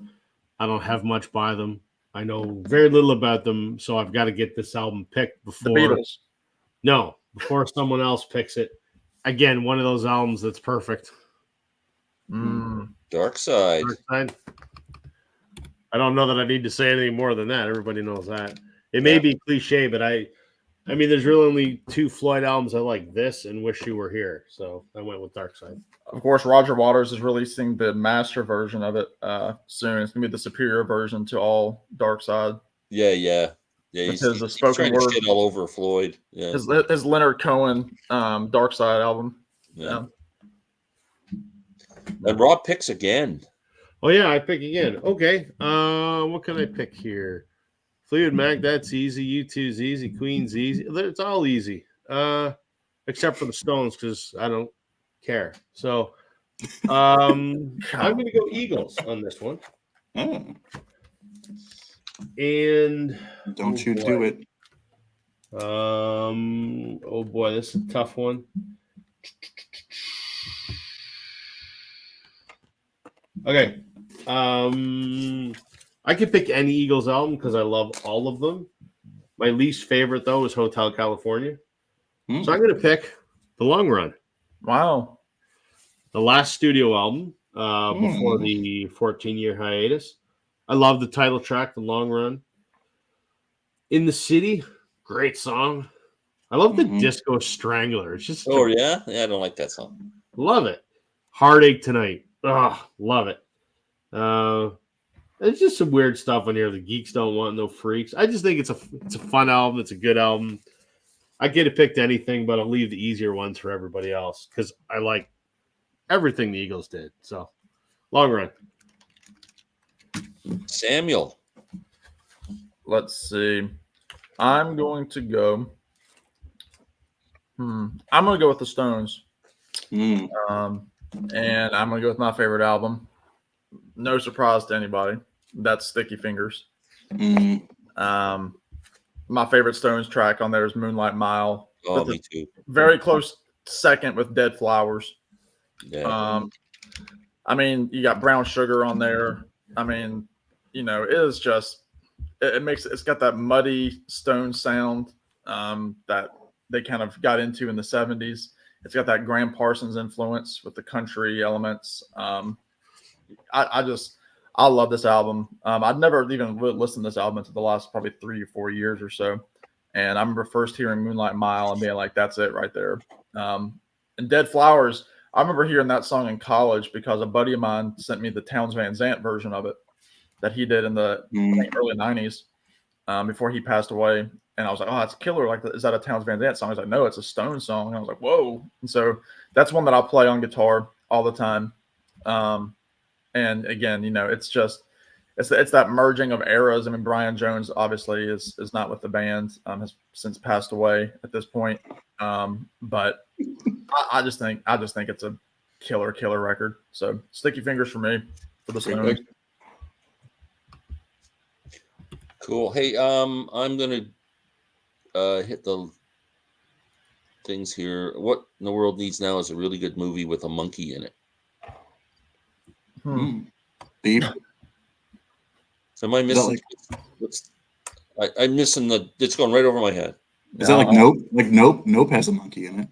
I don't have much by them. I know very little about them, so I've got to get this album picked before. The Beatles. No, before someone else picks it. Again, one of those albums that's perfect. Dark Side. Dark Side. I don't know that I need to say anything more than that. Everybody knows that. It may be cliche, but I mean, there's really only 2 Floyd albums I like, this and Wish You Were Here. So I went with Dark Side. Of course, Roger Waters is releasing the master version of it soon. It's going to be the superior version to all Dark Side. Yeah. He's spoken word shit all over Floyd. Yeah. His Leonard Cohen Dark Side album. Yeah. And Rob picks again. Oh, yeah, I pick again. Okay. What can I pick here? Fleetwood Mac, that's easy. U2's easy. Queen's easy. It's all easy. Except for the Stones, because I don't care. So I'm going to go Eagles on this one. Oh. And don't you do it. Oh boy, this is a tough one. Okay. I could pick any Eagles album because I love all of them. My least favorite, though, is Hotel California. So I'm going to pick The Long Run. Wow. The last studio album before the 14-year hiatus. I love the title track, The Long Run. In the City, great song. I love the Disco Strangler. It's just yeah? Yeah, I don't like that song. Love it. Heartache Tonight. Love it. It's just some weird stuff on here. The Geeks Don't Want No Freaks. I just think it's a fun album. It's a good album. I could have picked anything, but I'll leave the easier ones for everybody else because I like everything the Eagles did. So, Long Run. Samuel. Let's see. I'm going to go. I'm going to go with the Stones. And I'm going to go with my favorite album. No surprise to anybody. That's Sticky Fingers. My favorite Stones track on there is Moonlight Mile. Oh, me too. Very close second with Dead Flowers. Yeah. I mean, you got Brown Sugar on there. I mean, you know, it is just it's got that muddy Stone sound that they kind of got into in the 70s. It's got that Graham Parsons influence with the country elements. I love this album. I'd never even listened to this album until the last probably 3 or 4 years or so. And I remember first hearing Moonlight Mile and being like, that's it right there. And Dead Flowers, I remember hearing that song in college because a buddy of mine sent me the Townes Van Zandt version of it that he did in the early 90s before he passed away. And I was like, oh, that's killer. Like, is that a Townes Van Zandt song? I was like, no, it's a Stone song. And I was like, whoa. And so that's one that I'll play on guitar all the time. And again, you know, it's that merging of eras. I mean, Brian Jones obviously is not with the band, has since passed away at this point. But I just think it's a killer record. So Sticky Fingers for me for the Stones. Cool. Hey, I'm gonna hit the things here. What in the world needs now is a really good movie with a monkey in it. Deep. Am I missing? I'm missing it's going right over my head. Is that like Nope? Like Nope has a monkey in it.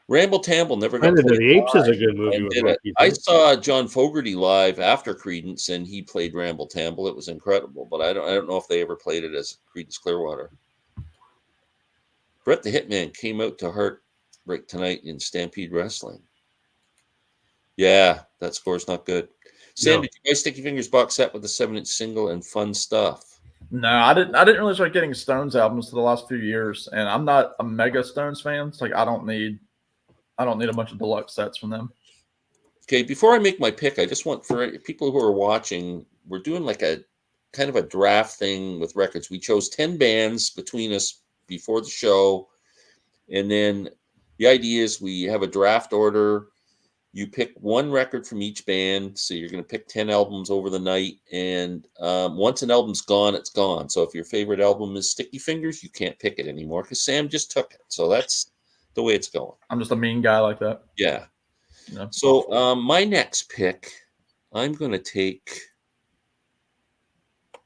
Ramble Tamble never got Planet of played the Apes is a live. good movie And with did it. Rocky. I saw John Fogerty live after Creedence, and he played Ramble Tamble. It was incredible, but I don't know if they ever played it as Creedence Clearwater. Bret the Hitman came out to Heartbreak tonight in Stampede Wrestling. Yeah, that score's not good. Sam, did you buy Sticky Fingers box set with the 7-inch single and fun stuff? No, I didn't really start getting Stones albums for the last few years, and I'm not a mega Stones fan. It's like I don't need a bunch of deluxe sets from them. Okay, before I make my pick, I just want, for people who are watching, we're doing like a kind of a draft thing with records. We chose 10 bands between us before the show, and then the idea is we have a draft order. You pick one record from each band, so you're going to pick 10 albums over the night, and once an album's gone, it's gone. So if your favorite album is Sticky Fingers, you can't pick it anymore because Sam just took it. So that's the way it's going. I'm just a mean guy like that. Yeah. No. So my next pick, I'm going to take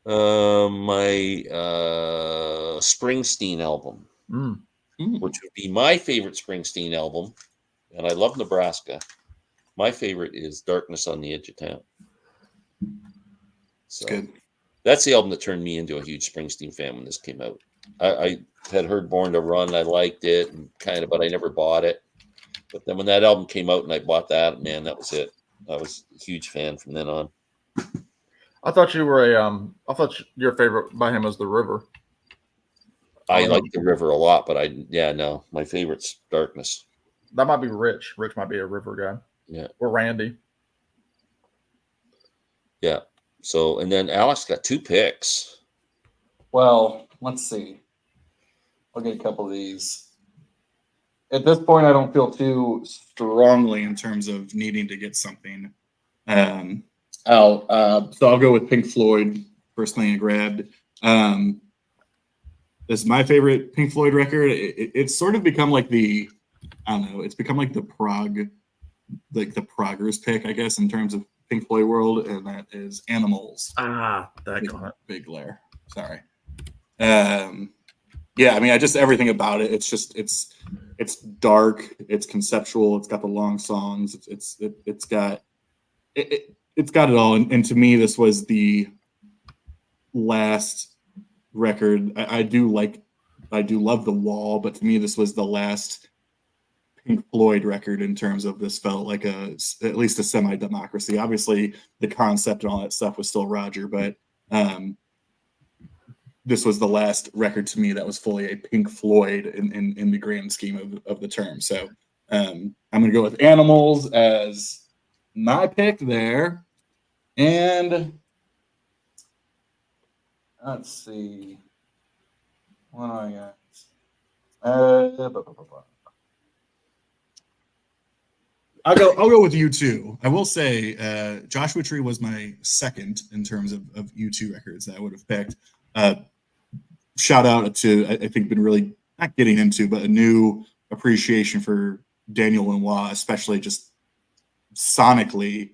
my Springsteen album, which would be my favorite Springsteen album, and I love Nebraska. My favorite is Darkness on the Edge of Town. So good. That's the album that turned me into a huge Springsteen fan when this came out. I had heard Born to Run, I liked it, and but I never bought it. But then when that album came out and I bought that, man, that was it. I was a huge fan from then on. I thought you were I thought your favorite by him was The River. I like The River a lot, but my favorite's Darkness. That might be Rich. Rich might be a River guy. Yeah. Or Randy. Yeah. So, and then Alex got 2 picks. Well, let's see. I'll get a couple of these. At this point, I don't feel too strongly in terms of needing to get something. So I'll go with Pink Floyd. First thing I grabbed. This is my favorite Pink Floyd record. It's sort of become like it's become like the proggers pick, I guess, in terms of Pink Floyd world, and that is Animals. Big glare. Sorry. Yeah, I mean, everything about it. It's dark. It's conceptual. It's got the long songs. It's got it all. And to me, this was the last record. I do love The Wall, but to me, this was the last Pink Floyd record in terms of this felt like at least a semi-democracy. Obviously, the concept and all that stuff was still Roger, but this was the last record to me that was fully a Pink Floyd in the grand scheme of the term. So I'm going to go with Animals as my pick there. And let's see. What do I got? I'll go with U2. I will say Joshua Tree was my second in terms of U2 records that I would have picked. Shout out to, I think, been really not getting into, but a new appreciation for Daniel Lanois, especially just sonically.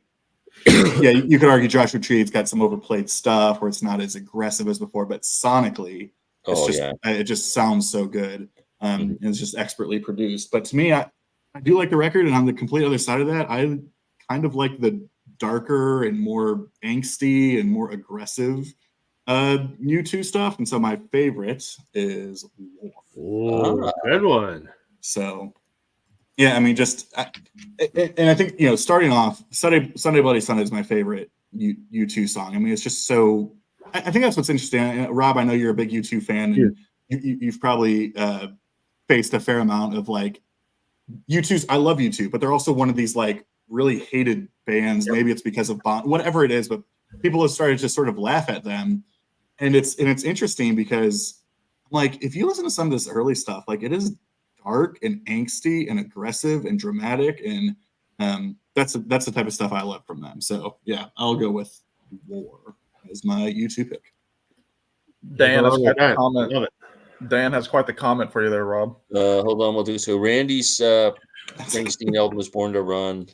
Yeah, you could argue Joshua Tree, it's got some overplayed stuff where it's not as aggressive as before, but sonically, it just sounds so good. It's just expertly produced. But to me, I do like the record, and on the complete other side of that, I kind of like the darker and more angsty and more aggressive U2 stuff, and so my favorite is War. Good one. So, yeah, I mean, and I think starting off, Sunday Bloody Sunday is my favorite U2 song. I mean, it's just so. I think that's what's interesting. Rob, I know you're a big U2 fan, and you've probably faced a fair amount of like U2's. I love U2, but they're also one of these like really hated bands. Maybe it's because of Bond, whatever it is, but people have started to sort of laugh at them. And it's interesting because, like, if you listen to some of this early stuff, like, it is dark and angsty and aggressive and dramatic, and that's the type of stuff I love from them. So yeah, I'll go with War as my U2 pick. Dan has quite the comment. Love it. Dan has quite the comment for you there, Rob. Hold on, we'll do so. Randy's Springsteen album was Born to Run.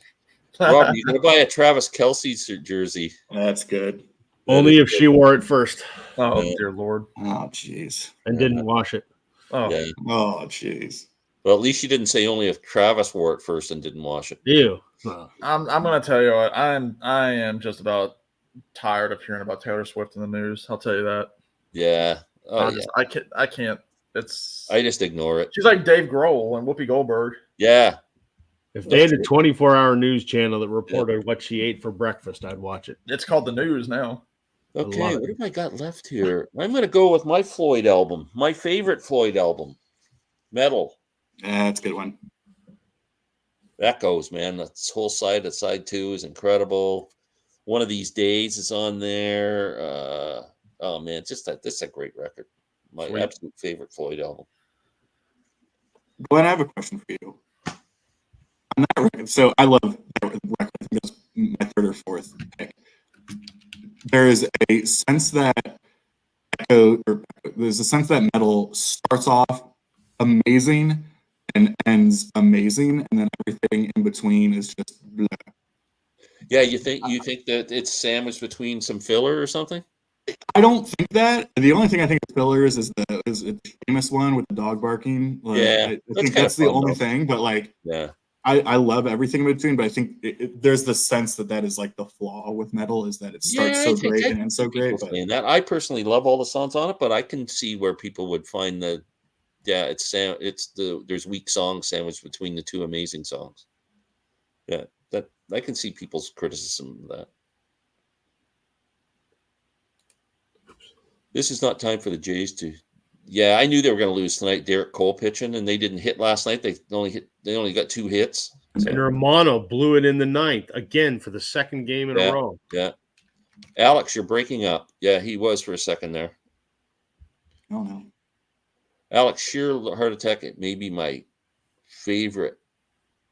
Rob, you're gonna buy a Travis Kelce jersey. That's good. Only if she wore it first. Oh, dear Lord. Oh, jeez. And didn't wash it. Oh, yeah. Oh, jeez. Well, at least you didn't say only if Travis wore it first and didn't wash it. Ew. I'm gonna tell you what, I am just about tired of hearing about Taylor Swift in the news. I'll tell you that. Yeah. Oh, I can't. It's I just ignore it. she's like Dave Grohl and Whoopi Goldberg. Yeah. If they had a 24-hour news channel that reported what she ate for breakfast, I'd watch it. It's called the news now. Okay, what have I got left here? I'm going to go with my Floyd album, my favorite Floyd album, Metal. Yeah, that's a good one. That goes, man. That whole side of side 2 is incredible. One of These Days is on there. Oh man, just that. This is a great record. My absolute favorite Floyd album. Glenn, I have a question for you. On that record, so I love that record. I think that's my third or fourth pick. There is a sense that metal starts off amazing and ends amazing, and then everything in between is just blah. Yeah, you think that it's sandwiched between some filler or something? I don't think that. The only thing I think is filler is the famous one with the dog barking. Like, yeah, I think that's the only thing. But like, yeah, I love everything in between. But I think there's the sense that is like the flaw with metal is that it starts so great and ends so great. But that I personally love all the songs on it, but I can see where people would find that. Yeah, there's weak songs sandwiched between the two amazing songs. Yeah, that I can see people's criticism of that. This is not time for the Jays to. Yeah, I knew they were going to lose tonight. Derek Cole pitching, and they didn't hit last night. They only got 2 hits. So. And Romano blew it in the 9th again for the second game in a row. Yeah, Alex, you're breaking up. Yeah, he was for a second there. Oh no. Alex, sheer heart attack. It may be my favorite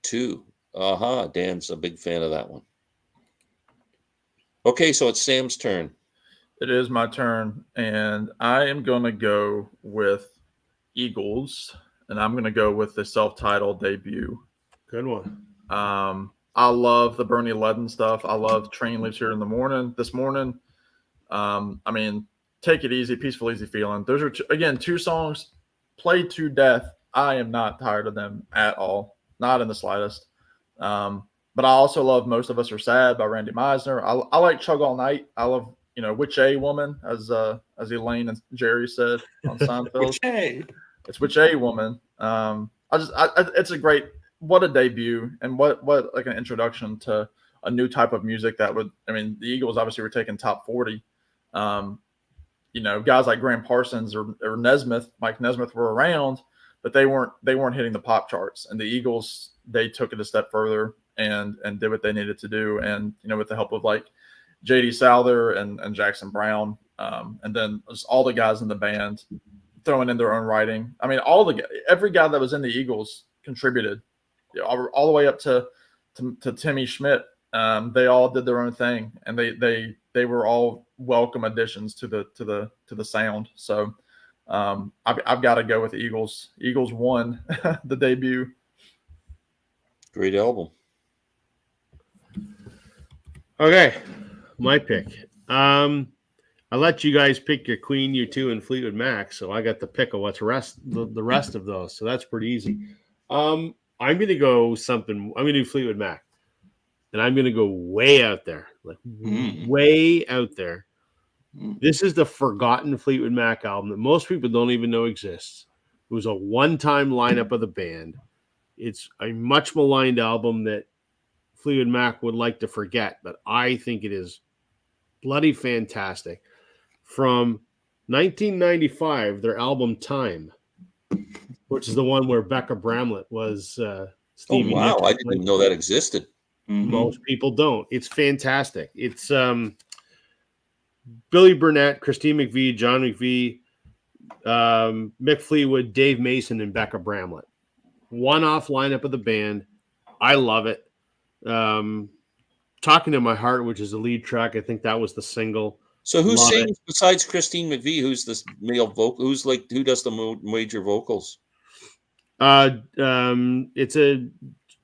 too. Dan's a big fan of that one. Okay, so it's Sam's turn. It is my turn, and I am going to go with Eagles, and I'm going to go with the self-titled debut. Good one. I love the Bernie Ledden stuff. I love Train Leaves Here in the Morning. This morning, I mean, Take It Easy, Peaceful Easy Feeling. Those are, again, 2 songs played to death. I am not tired of them at all, not in the slightest. But I also love Most of Us Are Sad by Randy Meisner. I like Chug All Night. I love, Which A Woman, as Elaine and Jerry said on Seinfeld. Which A? It's Which A Woman. It's a great, what a debut, and what like an introduction to a new type of music that would, the Eagles obviously were taking top 40. Guys like Graham Parsons or Nesmith, Mike Nesmith were around, but they weren't hitting the pop charts. And the Eagles, they took it a step further and did what they needed to do. And, with the help of like J.D. Souther and Jackson Brown, and then all the guys in the band throwing in their own writing. I mean, every guy that was in the Eagles contributed, all the way up to Timmy Schmidt. They all did their own thing, and they were all welcome additions to the sound. So I've got to go with the Eagles. Eagles won the debut. Great album. Okay, my pick. I let you guys pick your Queen, U2, and Fleetwood Mac, so I got the pick of the rest of those. So that's pretty easy. I'm going to go something. I'm going to do Fleetwood Mac, and I'm going to go way out there, way out there. This is the forgotten Fleetwood Mac album that most people don't even know exists. It was a one-time lineup of the band. It's a much maligned album that Fleetwood Mac would like to forget, but I think it is bloody fantastic. From 1995, their album Time, which is the one where Becca Bramlett was Stevie wow, Nicks. I didn't even know that existed. Most people don't. It's fantastic. It's Billy Burnett, Christine McVie, John McVie, Mick Fleetwood, Dave Mason, and Becca Bramlett. One-off lineup of the band. I love it. Talking to My Heart, which is the lead track, I think that was the single. So who sings besides Christine McVie? Who's this male vocal? Who does the major vocals? It's a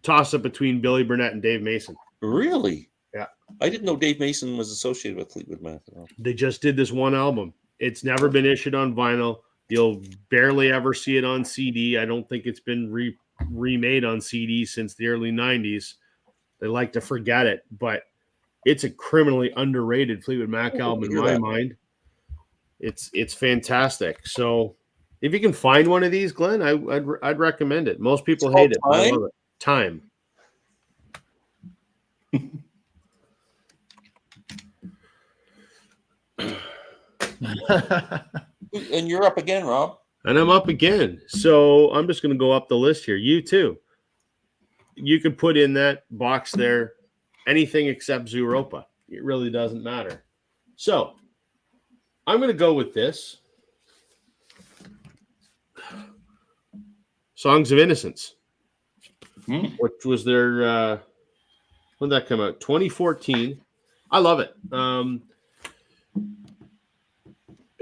toss-up between Billy Burnett and Dave Mason. Really? Yeah. I didn't know Dave Mason was associated with Fleetwood Mac at all. They just did this one album. It's never been issued on vinyl. You'll barely ever see it on CD. I don't think it's been remade on CD since the early 90s. They like to forget it, but it's a criminally underrated Fleetwood Mac album in my mind. It's fantastic. So if you can find one of these, Glenn, I'd recommend it. Most people hate it, but I love it. Time. And you're up again, Rob. And I'm up again. So I'm just going to go up the list here. You too. You can put in that box there anything except Zooropa. It really doesn't matter. So I'm going to go with this. Songs of Innocence, which was their, when did that come out? 2014. I love it.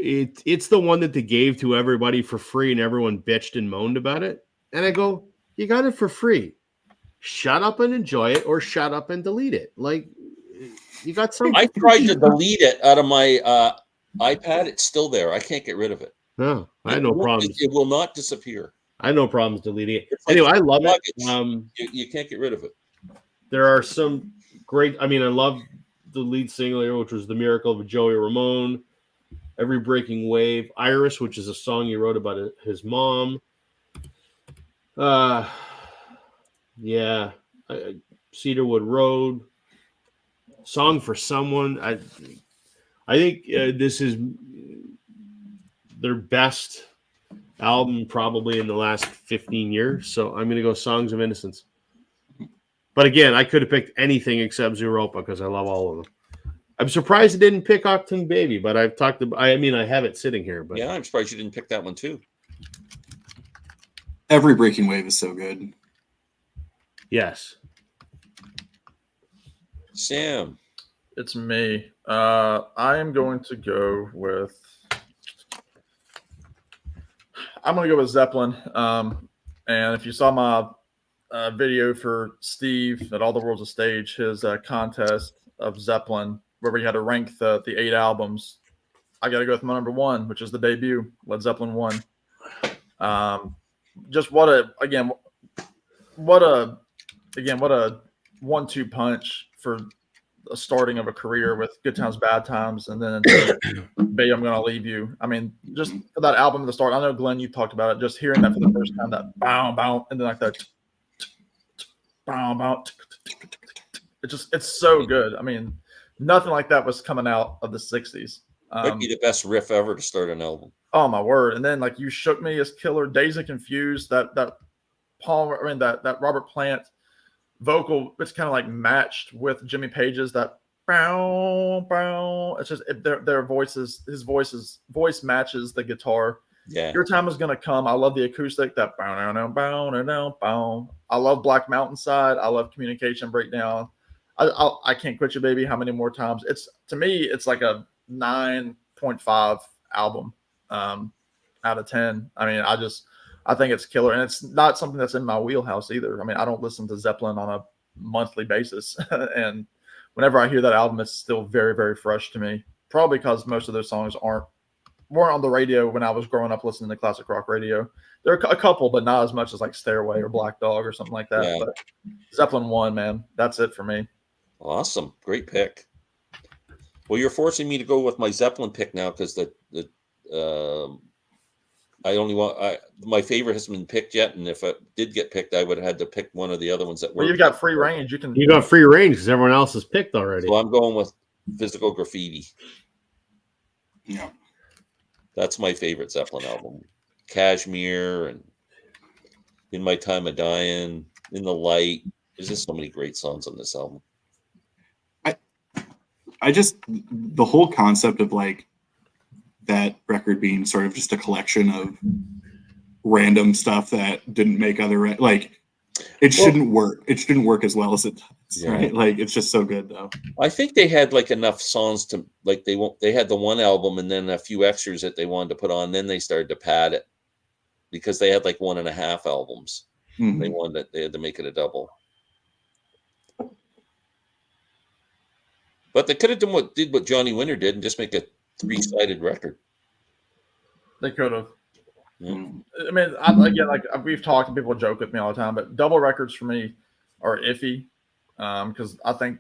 It's the one that they gave to everybody for free and everyone bitched and moaned about it. And I go, you got it for free. Shut up and enjoy it, or shut up and delete it. Like, you got some. I tried to delete it out of my iPad. It's still there. I can't get rid of it. No, I had no problems. It will not disappear. I had no problems deleting it. Anyway, I love it. You can't get rid of it. There are some great. I mean, I love the lead single, which was "The Miracle of Joey Ramone." Every Breaking Wave, Iris, which is a song he wrote about his mom. Cedarwood Road, Song for Someone. I think this is their best album probably in the last 15 years. So I'm going to go Songs of Innocence. But again, I could have picked anything except Zooropa because I love all of them. I'm surprised it didn't pick Octung Baby, but I've talked about. I mean, I have it sitting here, but yeah, I'm surprised you didn't pick that one too. Every Breaking Wave is so good. Yes. Sam, it's me. I am going to go with. I'm going to go with Zeppelin. And if you saw my video for Steve at All the World's a Stage, his contest of Zeppelin, where we had to rank the 8 albums, I got to go with my number 1, which is the debut, Led Zeppelin 1. Just what a 1-2 punch for the starting of a career with Good Times, Bad Times, and then Babe, I'm Gonna Leave You. I mean, just for that album at the start, I know, Glenn, you talked about it, just hearing that for the first time, that bow, bow, and then like that bow, bow. It's so good. I mean, nothing like that was coming out of the 60s. Might be the best riff ever to start an album. Oh my word! And then like You Shook Me is killer. Dazed and Confused. That Robert Plant vocal. It's kind of like matched with Jimmy Page's that bow bow. It's just their voices. His voice matches the guitar. Yeah. Your Time Is Gonna Come. I love the acoustic. That bow now bow now bow. I love Black Mountainside. I love Communication Breakdown. I Can't Quit You Baby. How many more times? It's, to me, it's like a 9.5 album out of 10. I mean, I think it's killer, and it's not something that's in my wheelhouse either. I mean, I don't listen to Zeppelin on a monthly basis, and whenever I hear that album, it's still very, very fresh to me. Probably because most of those songs weren't on the radio when I was growing up listening to classic rock radio. There are a couple, but not as much as like Stairway or Black Dog or something like that. Yeah. But Zeppelin 1, man, that's it for me. Awesome. Great pick. Well, you're forcing me to go with my Zeppelin pick now because my favorite hasn't been picked yet, and if it did get picked, I would have had to pick one of the other ones that were. Well, you've got free range. You got free range because everyone else is picked already. So I'm going with Physical Graffiti. Yeah, that's my favorite Zeppelin album. Kashmir and In My Time of Dying, In the Light. There's just so many great songs on this album. I just, the whole concept of like that record being sort of just a collection of random stuff that didn't make other, like, it shouldn't work. It shouldn't work as well as it does, right? Like, it's just so good though. I think they had like enough songs to, like, they had the one album and then a few extras that they wanted to put on. Then they started to pad it because they had like 1.5 albums. Mm-hmm. They had to make it a double. But they could have done what Johnny Winter did and just make a 3-sided record. They could have. I mean, again, like we've talked and people joke with me all the time, but double records for me are iffy because I think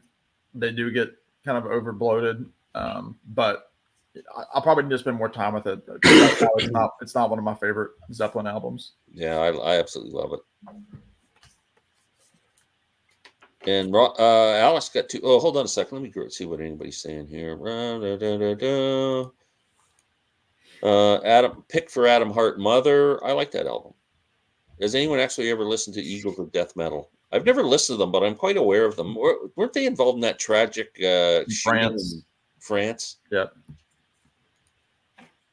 they do get kind of over bloated. But I'll probably just spend more time with it. It's not one of my favorite Zeppelin albums. Yeah, I absolutely love it. And Alex got two. Oh, hold on a second. Let me see what anybody's saying here. Adam pick for Adam Hart, Mother. I like that album. Has anyone actually ever listened to Eagles of Death Metal? I've never listened to them, but I'm quite aware of them. Weren't they involved in that tragic shooting in France? Yeah.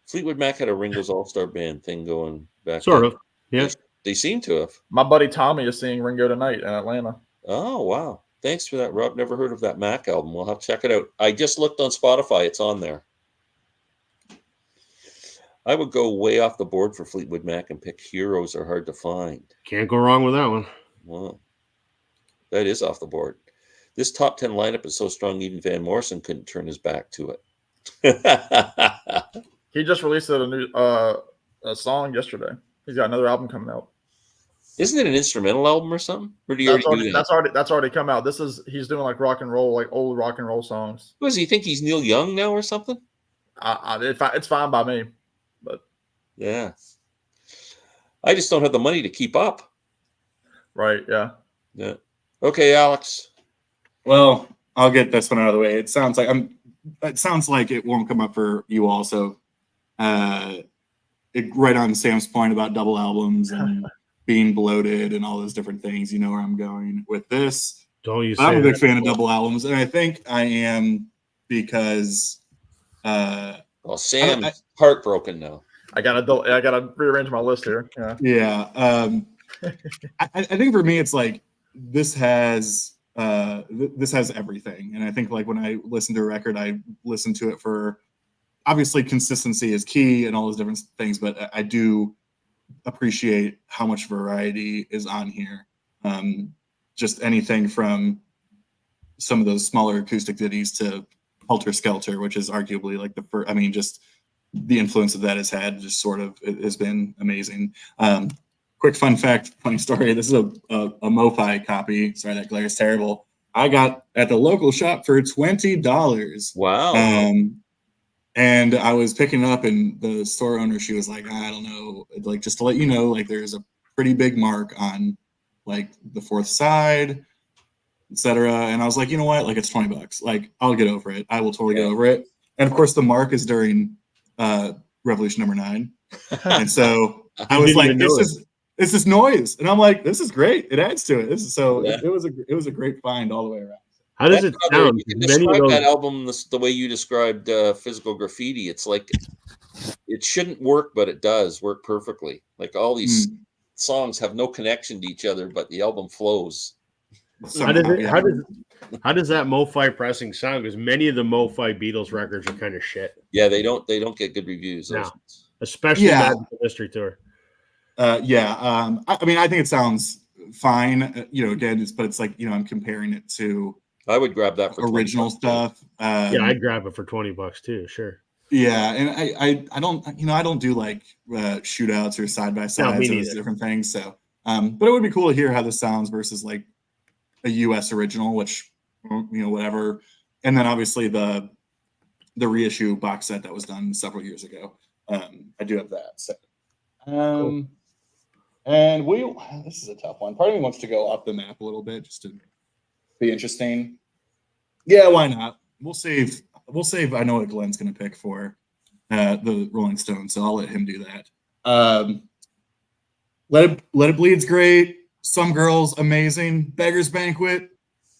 Fleetwood Mac had a Ringo's All-Star Band thing going back. Sort of. Yeah. They seem to have. My buddy Tommy is seeing Ringo tonight in Atlanta. Oh, wow. Thanks for that, Rob. Never heard of that Mac album. We'll have to check it out. I just looked on Spotify. It's on there. I would go way off the board for Fleetwood Mac and pick Heroes Are Hard to Find. Can't go wrong with that one. Wow. That is off the board. This top 10 lineup is so strong, even Van Morrison couldn't turn his back to it. He just released a new a song yesterday. He's got another album coming out. Isn't it an instrumental album or something? Or do you that's already come out. He's doing like rock and roll, like old rock and roll songs. Does he think he's Neil Young now or something? It's fine by me, but yeah, I just don't have the money to keep up. Right? Yeah. Yeah. Okay, Alex. Well, I'll get this one out of the way. It sounds like it won't come up for you also. Right on Sam's point about double albums and being bloated and all those different things. You know where I'm going with this. I'm a big fan of double albums, and I think I am because well, Sam's heartbroken now. I gotta rearrange my list here. Yeah. I think for me it's like this has everything, and I think like when I listen to a record, I listen to it for obviously consistency is key and all those different things, but I do appreciate how much variety is on here. Just anything from some of those smaller acoustic ditties to Helter Skelter, which is arguably like the first. I mean, just the influence that has had just sort of has been amazing. Quick fun fact, funny story. This is a MoFi copy. Sorry, that glare is terrible. I got at the local shop for $20. Wow. And I was picking it up, and the store owner, she was like, I don't know, like just to let you know, like there's a pretty big mark on like the fourth side, etc. And I was like, you know what, like it's $20. Like I'll get over it. I will totally get over it. And of course, the mark is during Revolution number 9, and so I was like, it's this noise, and I'm like, this is great. It adds to it. It was a great find all the way around. How does it sound? You can describe that album the way you described Physical Graffiti. It's like it shouldn't work, but it does work perfectly. Like all these songs have no connection to each other, but the album flows. How does that MoFi pressing sound? Because many of the MoFi Beatles records are kind of shit. Yeah, they don't get good reviews. No. Especially Magical Mystery Tour. I mean, I think it sounds fine. Again, it's like I'm comparing it to. I would grab that for original stuff. I'd grab it for $20 too. Sure. Yeah, and I don't do like shootouts or side by sides or those different things. So, but it would be cool to hear how this sounds versus like a U.S. original, which whatever. And then obviously the reissue box set that was done several years ago. I do have that. So, cool. And this is a tough one. Part of me wants to go off the map a little bit just to be interesting. Yeah, why not? We'll save. I know what Glenn's going to pick for the Rolling Stones, so I'll let him do that. Let It Bleed's great. Some Girls, amazing. Beggar's Banquet,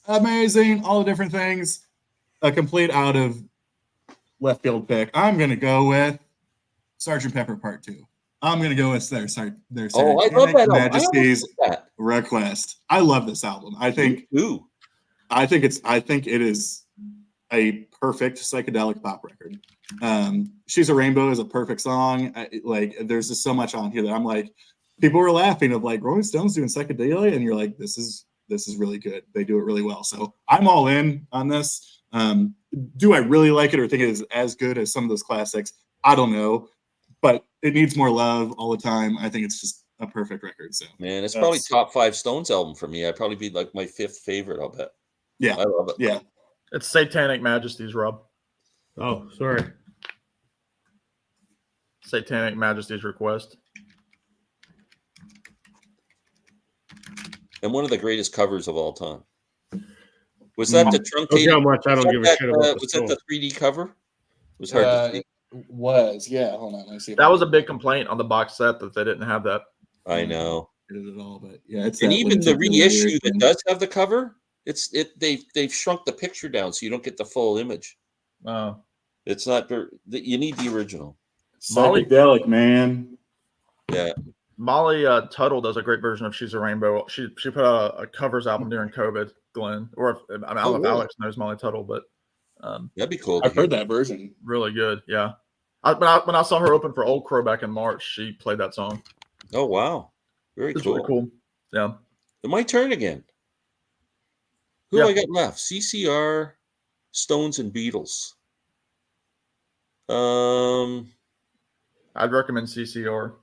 amazing. All the different things. A complete out of left field pick. I'm going to go with Sgt. Pepper Part 2. I'm going to go with their I love that Majesty's Request. I love this album. I think it is a perfect psychedelic pop record. She's a Rainbow is a perfect song. There's just so much on here that I'm like, people were laughing of like Rolling Stones doing psychedelia, and you're like, this is really good. They do it really well. So I'm all in on this. Do I really like it or think it is as good as some of those classics? I don't know, but it needs more love all the time. I think it's just a perfect record. So man, it's probably top 5 Stones album for me. I'd probably be like my 5th favorite. I'll bet. Yeah, I love it. Yeah, It's Satanic Majesties, Rob. Oh, sorry. Satanic Majesty's Request. And one of the greatest covers of all time. Was that the Look truncated? how much I don't give a shit about the Was that the Stones. 3D cover? It was hard to see. was. Yeah, hold on. Let me see. That was a big complaint on the box set that they didn't have that. I know. It all, but yeah, it's And that even the limited reissue lyric that and- does have the cover, they've shrunk the picture down so you don't get the full image. It's not you need the original. psychedelic, man. Yeah. Molly Tuttle does a great version of "She's a Rainbow." She put out a covers album during COVID, Glenn. Or I don't know if Alex knows Molly Tuttle, but that'd be cool. I've heard that version. Really good. Yeah. When I saw her open for Old Crow back in March, she played that song. Oh wow, very It's cool. really cool. Yeah. My turn again. Who Yeah. I got left? CCR, Stones, and Beatles. I'd recommend CCR.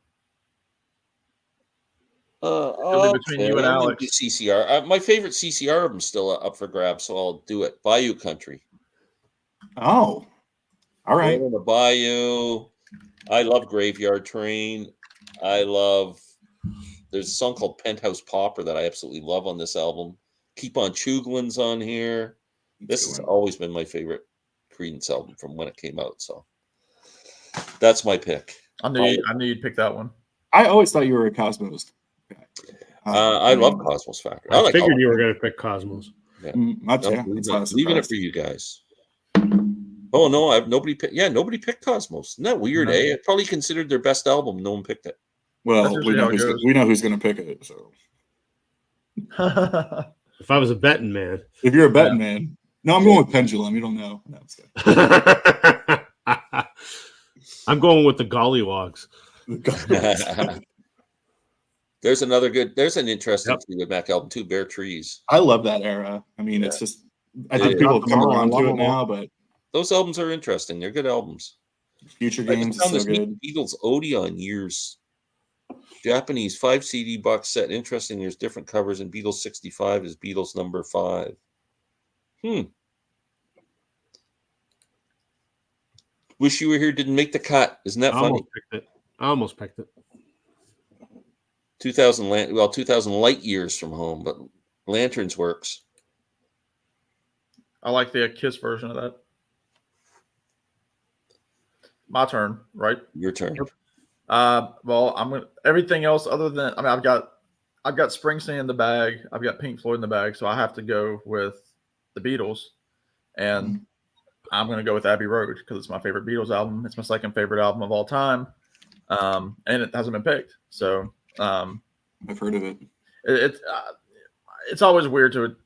Between you and Alex. CCR. My favorite CCR album is still up for grabs, so I'll do it. Bayou Country. Oh, all right. Rolling the Bayou. I love Graveyard Train. There's a song called Penthouse Popper that I absolutely love on this album. Keep on Chuglin's on here. This has always been my favorite Creedence album from when it came out. So that's my pick. I knew you'd pick that one. I always thought you were a Cosmos guy. I love Cosmos Factory. I figured you were going to pick Cosmos. Yeah. Leaving it for you guys. Oh no, nobody picked. Yeah, nobody picked Cosmos. Isn't that weird? Eh? It's probably considered their best album. No one picked it. Well, we know who's going to pick it. So if I was a betting man, if you're a betting man, no, I'm going with Pendulum. You don't know. No, I'm going with the Gollywogs. There's an interesting thing with Mac album too. Bare Trees. I love that era. I mean, it's just I think people have come around to it now, but those albums are interesting. They're good albums. Future Games is so good. Beatles Odeon years. Japanese 5 CD box set. Interesting. There's different covers, and Beatles 65 is Beatles number 5. Wish You Were Here didn't make the cut. Isn't that funny? I almost picked it. 2000 light years from home, but Lanterns works. I like the Kiss version of that. My turn, right? Your turn. Well, I'm gonna everything else other than I've got Springsteen in the bag, I've got Pink Floyd in the bag, so I have to go with the Beatles, and I'm gonna go with Abbey Road because it's my favorite Beatles album. It's my second favorite album of all time, and it hasn't been picked. So I've heard of it. It's always weird to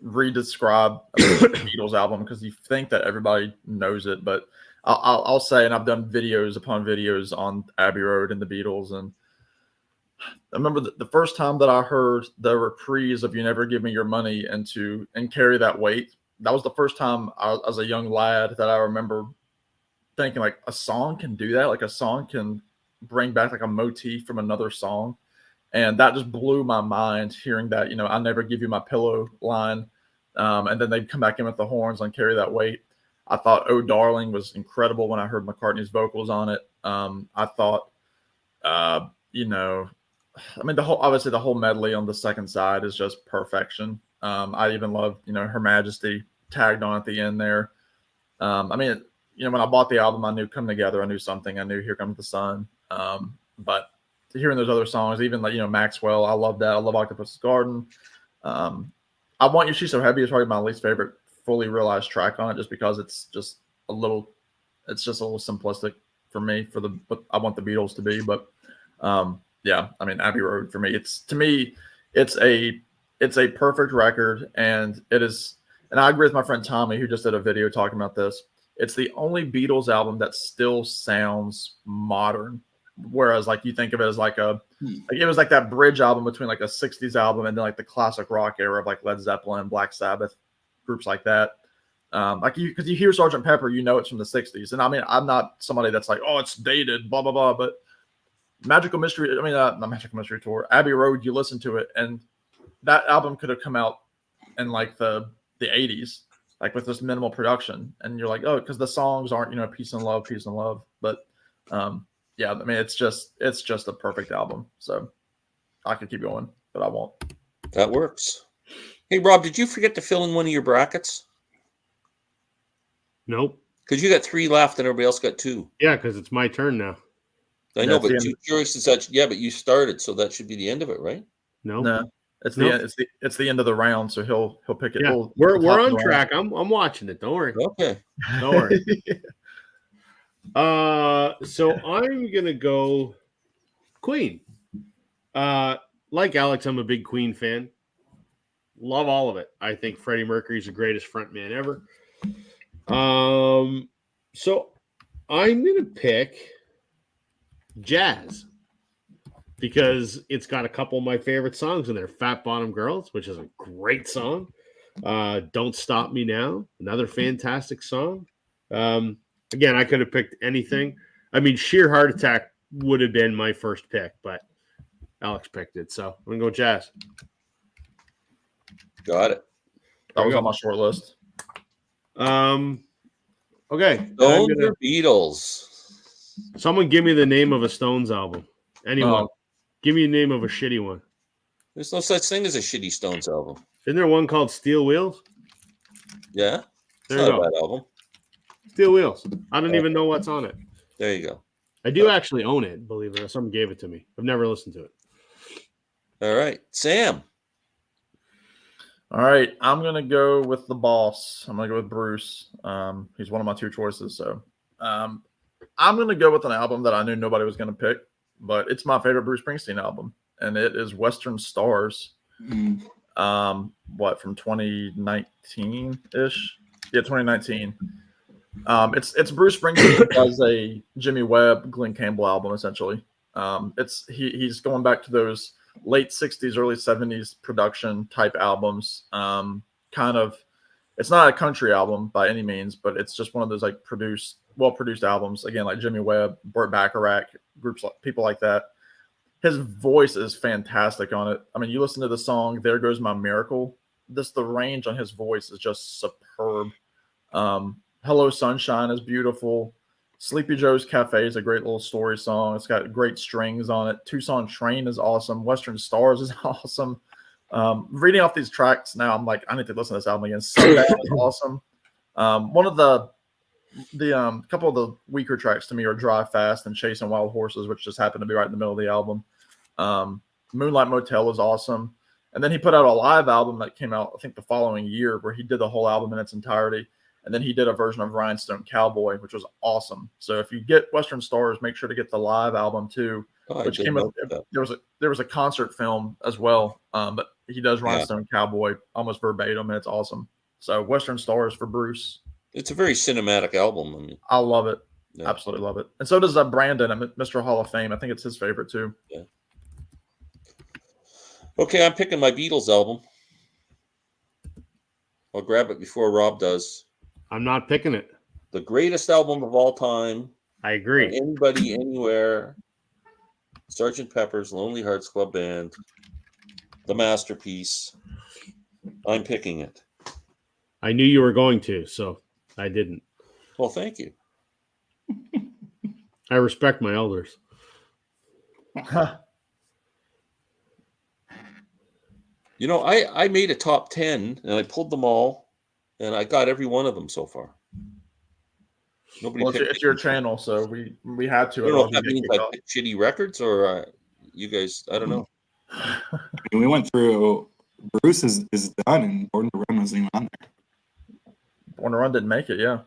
re-describe a Beatles album because you think that everybody knows it, but I'll say, and I've done videos upon videos on Abbey Road and the Beatles, and I remember the first time that I heard the reprise of "You Never Give Me Your Money" and Carry That Weight. That was the first time as a young lad that I remember thinking like a song can do that, like a song can bring back like a motif from another song, and that just blew my mind hearing that. "I never give you my pillow" line, and then they'd come back in with the horns on "Carry That Weight." I thought "Oh Darling" was incredible when I heard McCartney's vocals on it. I thought, obviously the whole medley on the second side is just perfection. I even love, Her Majesty tagged on at the end there. When I bought the album, I knew "Come Together," I knew something. I knew "Here Comes the Sun." But hearing those other songs, even like, Maxwell, I love that. I love Octopus's Garden. I Want You, She's So Heavy is probably my least favorite fully realized track on it, just because it's just a little simplistic for me for what I want the Beatles to be. But Abbey Road for me, it's a perfect record, and it is. And I agree with my friend Tommy, who just did a video talking about this. It's the only Beatles album that still sounds modern, whereas like you think of it as like it was like that bridge album between like a 60s album and then like the classic rock era of like Led Zeppelin, Black Sabbath, groups like that. Like because you hear Sgt. Pepper, you know it's from the 60s. And I mean, I'm not somebody that's like, oh, it's dated, blah, blah, blah. But Magical Mystery, not Magical Mystery Tour, Abbey Road, you listen to it, and that album could have come out in like the 80s, like with this minimal production. And you're like, oh, because the songs aren't, peace and love, peace and love. But yeah, I mean, it's just a perfect album. So I could keep going, but I won't. That works. Hey, Rob, did you forget to fill in one of your brackets? Nope. Because you got 3 left and everybody else got 2. Yeah, because it's my turn now. I know, but 2 choices. But you started, so that should be the end of it, right? No, it's the end of the round, so he'll pick it. Yeah. We're on track. I'm watching it. Don't worry. Okay. Don't worry. So I'm gonna go Queen. Like Alex, I'm a big Queen fan. Love all of it. I think Freddie Mercury's the greatest frontman ever. So I'm gonna pick Jazz because it's got a couple of my favorite songs in there. Fat Bottom Girls, which is a great song. Don't Stop Me Now, another fantastic song. Again, I could have picked anything. I mean, Sheer Heart Attack would have been my first pick, but Alex picked it, so I'm gonna go Jazz. Got it. That was on my short list. Okay. Stones or Beatles? Someone give me the name of a Stones album. Anyone. Give me a name of a shitty one. There's no such thing as a shitty Stones album. Isn't there one called Steel Wheels? Yeah. There it's you not go. a bad album. Steel Wheels. I don't even know what's on it. There you go. I do actually own it, believe it or not. Someone gave it to me. I've never listened to it. All right. Sam. All right. I'm going to go with the boss. I'm going to go with Bruce. He's one of my 2 choices. So I'm going to go with an album that I knew nobody was going to pick, but it's my favorite Bruce Springsteen album, and it is Western Stars. From 2019-ish? Yeah, 2019. It's Bruce Springsteen does a Jimmy Webb, Glenn Campbell album, essentially. He's going back to those late 60s, early 70s production type albums. It's not a country album by any means, but it's just one of those like well-produced albums. Again, like Jimmy Webb, Burt Bacharach, people like that. His voice is fantastic on it. I mean, you listen to the song "There Goes My Miracle." The range on his voice is just superb. "Hello Sunshine" is beautiful. "Sleepy Joe's Cafe" is a great little story song. It's got great strings on it. "Tucson Train" is awesome. "Western Stars" is awesome. Reading off these tracks now, I'm like, I need to listen to this album again. Sundown is awesome. One of the couple of the weaker tracks to me are "Drive Fast" and "Chasing Wild Horses," which just happened to be right in the middle of the album. "Moonlight Motel" is awesome. And then he put out a live album that came out, I think, the following year, where he did the whole album in its entirety. And then he did a version of "Rhinestone Cowboy," which was awesome. So if you get Western Stars, make sure to get the live album too, which came with. There was a concert film as well, but he does "Rhinestone Cowboy" almost verbatim, and it's awesome. So Western Stars for Bruce. It's a very cinematic album. I mean, I love it. Yeah. Absolutely love it. And so does Brandon, Mr. Hall of Fame. I think it's his favorite too. Yeah. Okay, I'm picking my Beatles album. I'll grab it before Rob does. I'm not picking it. The greatest album of all time. I agree. Anybody, anywhere. Sgt. Pepper's Lonely Hearts Club Band. The masterpiece. I'm picking it. I knew you were going to, so I didn't. Well, thank you. I respect my elders. You know, I made a top 10 and I pulled them all and I got every one of them so far. Nobody. Well, it's your channel, so we had to. I don't know if that means I picked shitty records or you guys, I don't know. We went through, Bruce is done and Born to Run wasn't even on there. Born to Run didn't make it, yeah.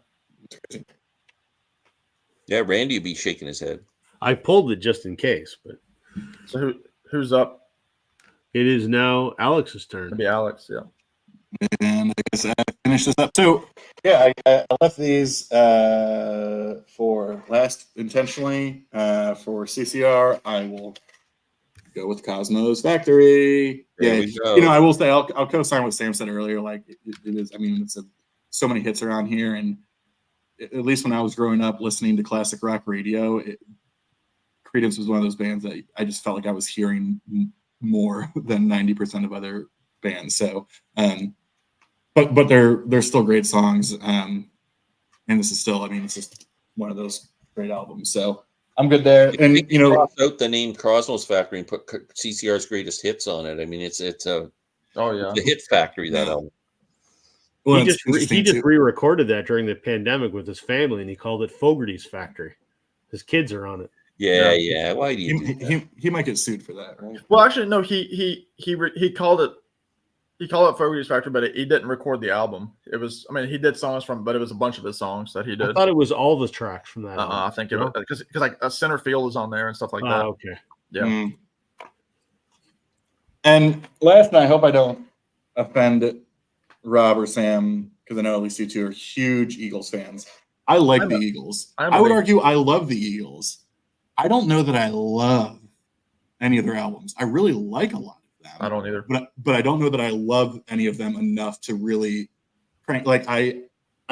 Yeah, Randy would be shaking his head. I pulled it just in case, but. So who's up? It is now Alex's turn. It'll be Alex, yeah. And I guess I finished this up. So, yeah, I left these for last intentionally. For CCR, I will go with Cosmo's Factory. There yeah, we go. you know, I will say I'll co-sign what Sam said earlier. Like it is. I mean, it's a so many hits are on here, and at least when I was growing up listening to classic rock radio, Creedence was one of those bands that I just felt like I was hearing more than 90% of other bands. So, but they're still great songs, and this is still, I mean, it's just one of those great albums. So I'm good there. And cross out the name Cosmos Factory and put CCR's greatest hits on it. I mean, it's a the hit factory, that album. Well, he just re-recorded that during the pandemic with his family, and he called it Fogarty's Factory. His kids are on it. Yeah. Why do you do that? He might get sued for that, right? Well, actually, no. He called it Fogarty's Factory, but he didn't record the album. It was, I mean, he did songs from, but it was a bunch of his songs that he did. I thought it was all the tracks from that. I think it was because like a Center Field is on there and stuff like that. Okay. Yeah. And last, and I hope I don't offend Rob or Sam, because I know at least you two are huge Eagles fans. I like the Eagles. I would argue I love the Eagles. I don't know that I love any of their albums. I really like a lot of them. I don't either. But I don't know that I love any of them enough to really crank. Like I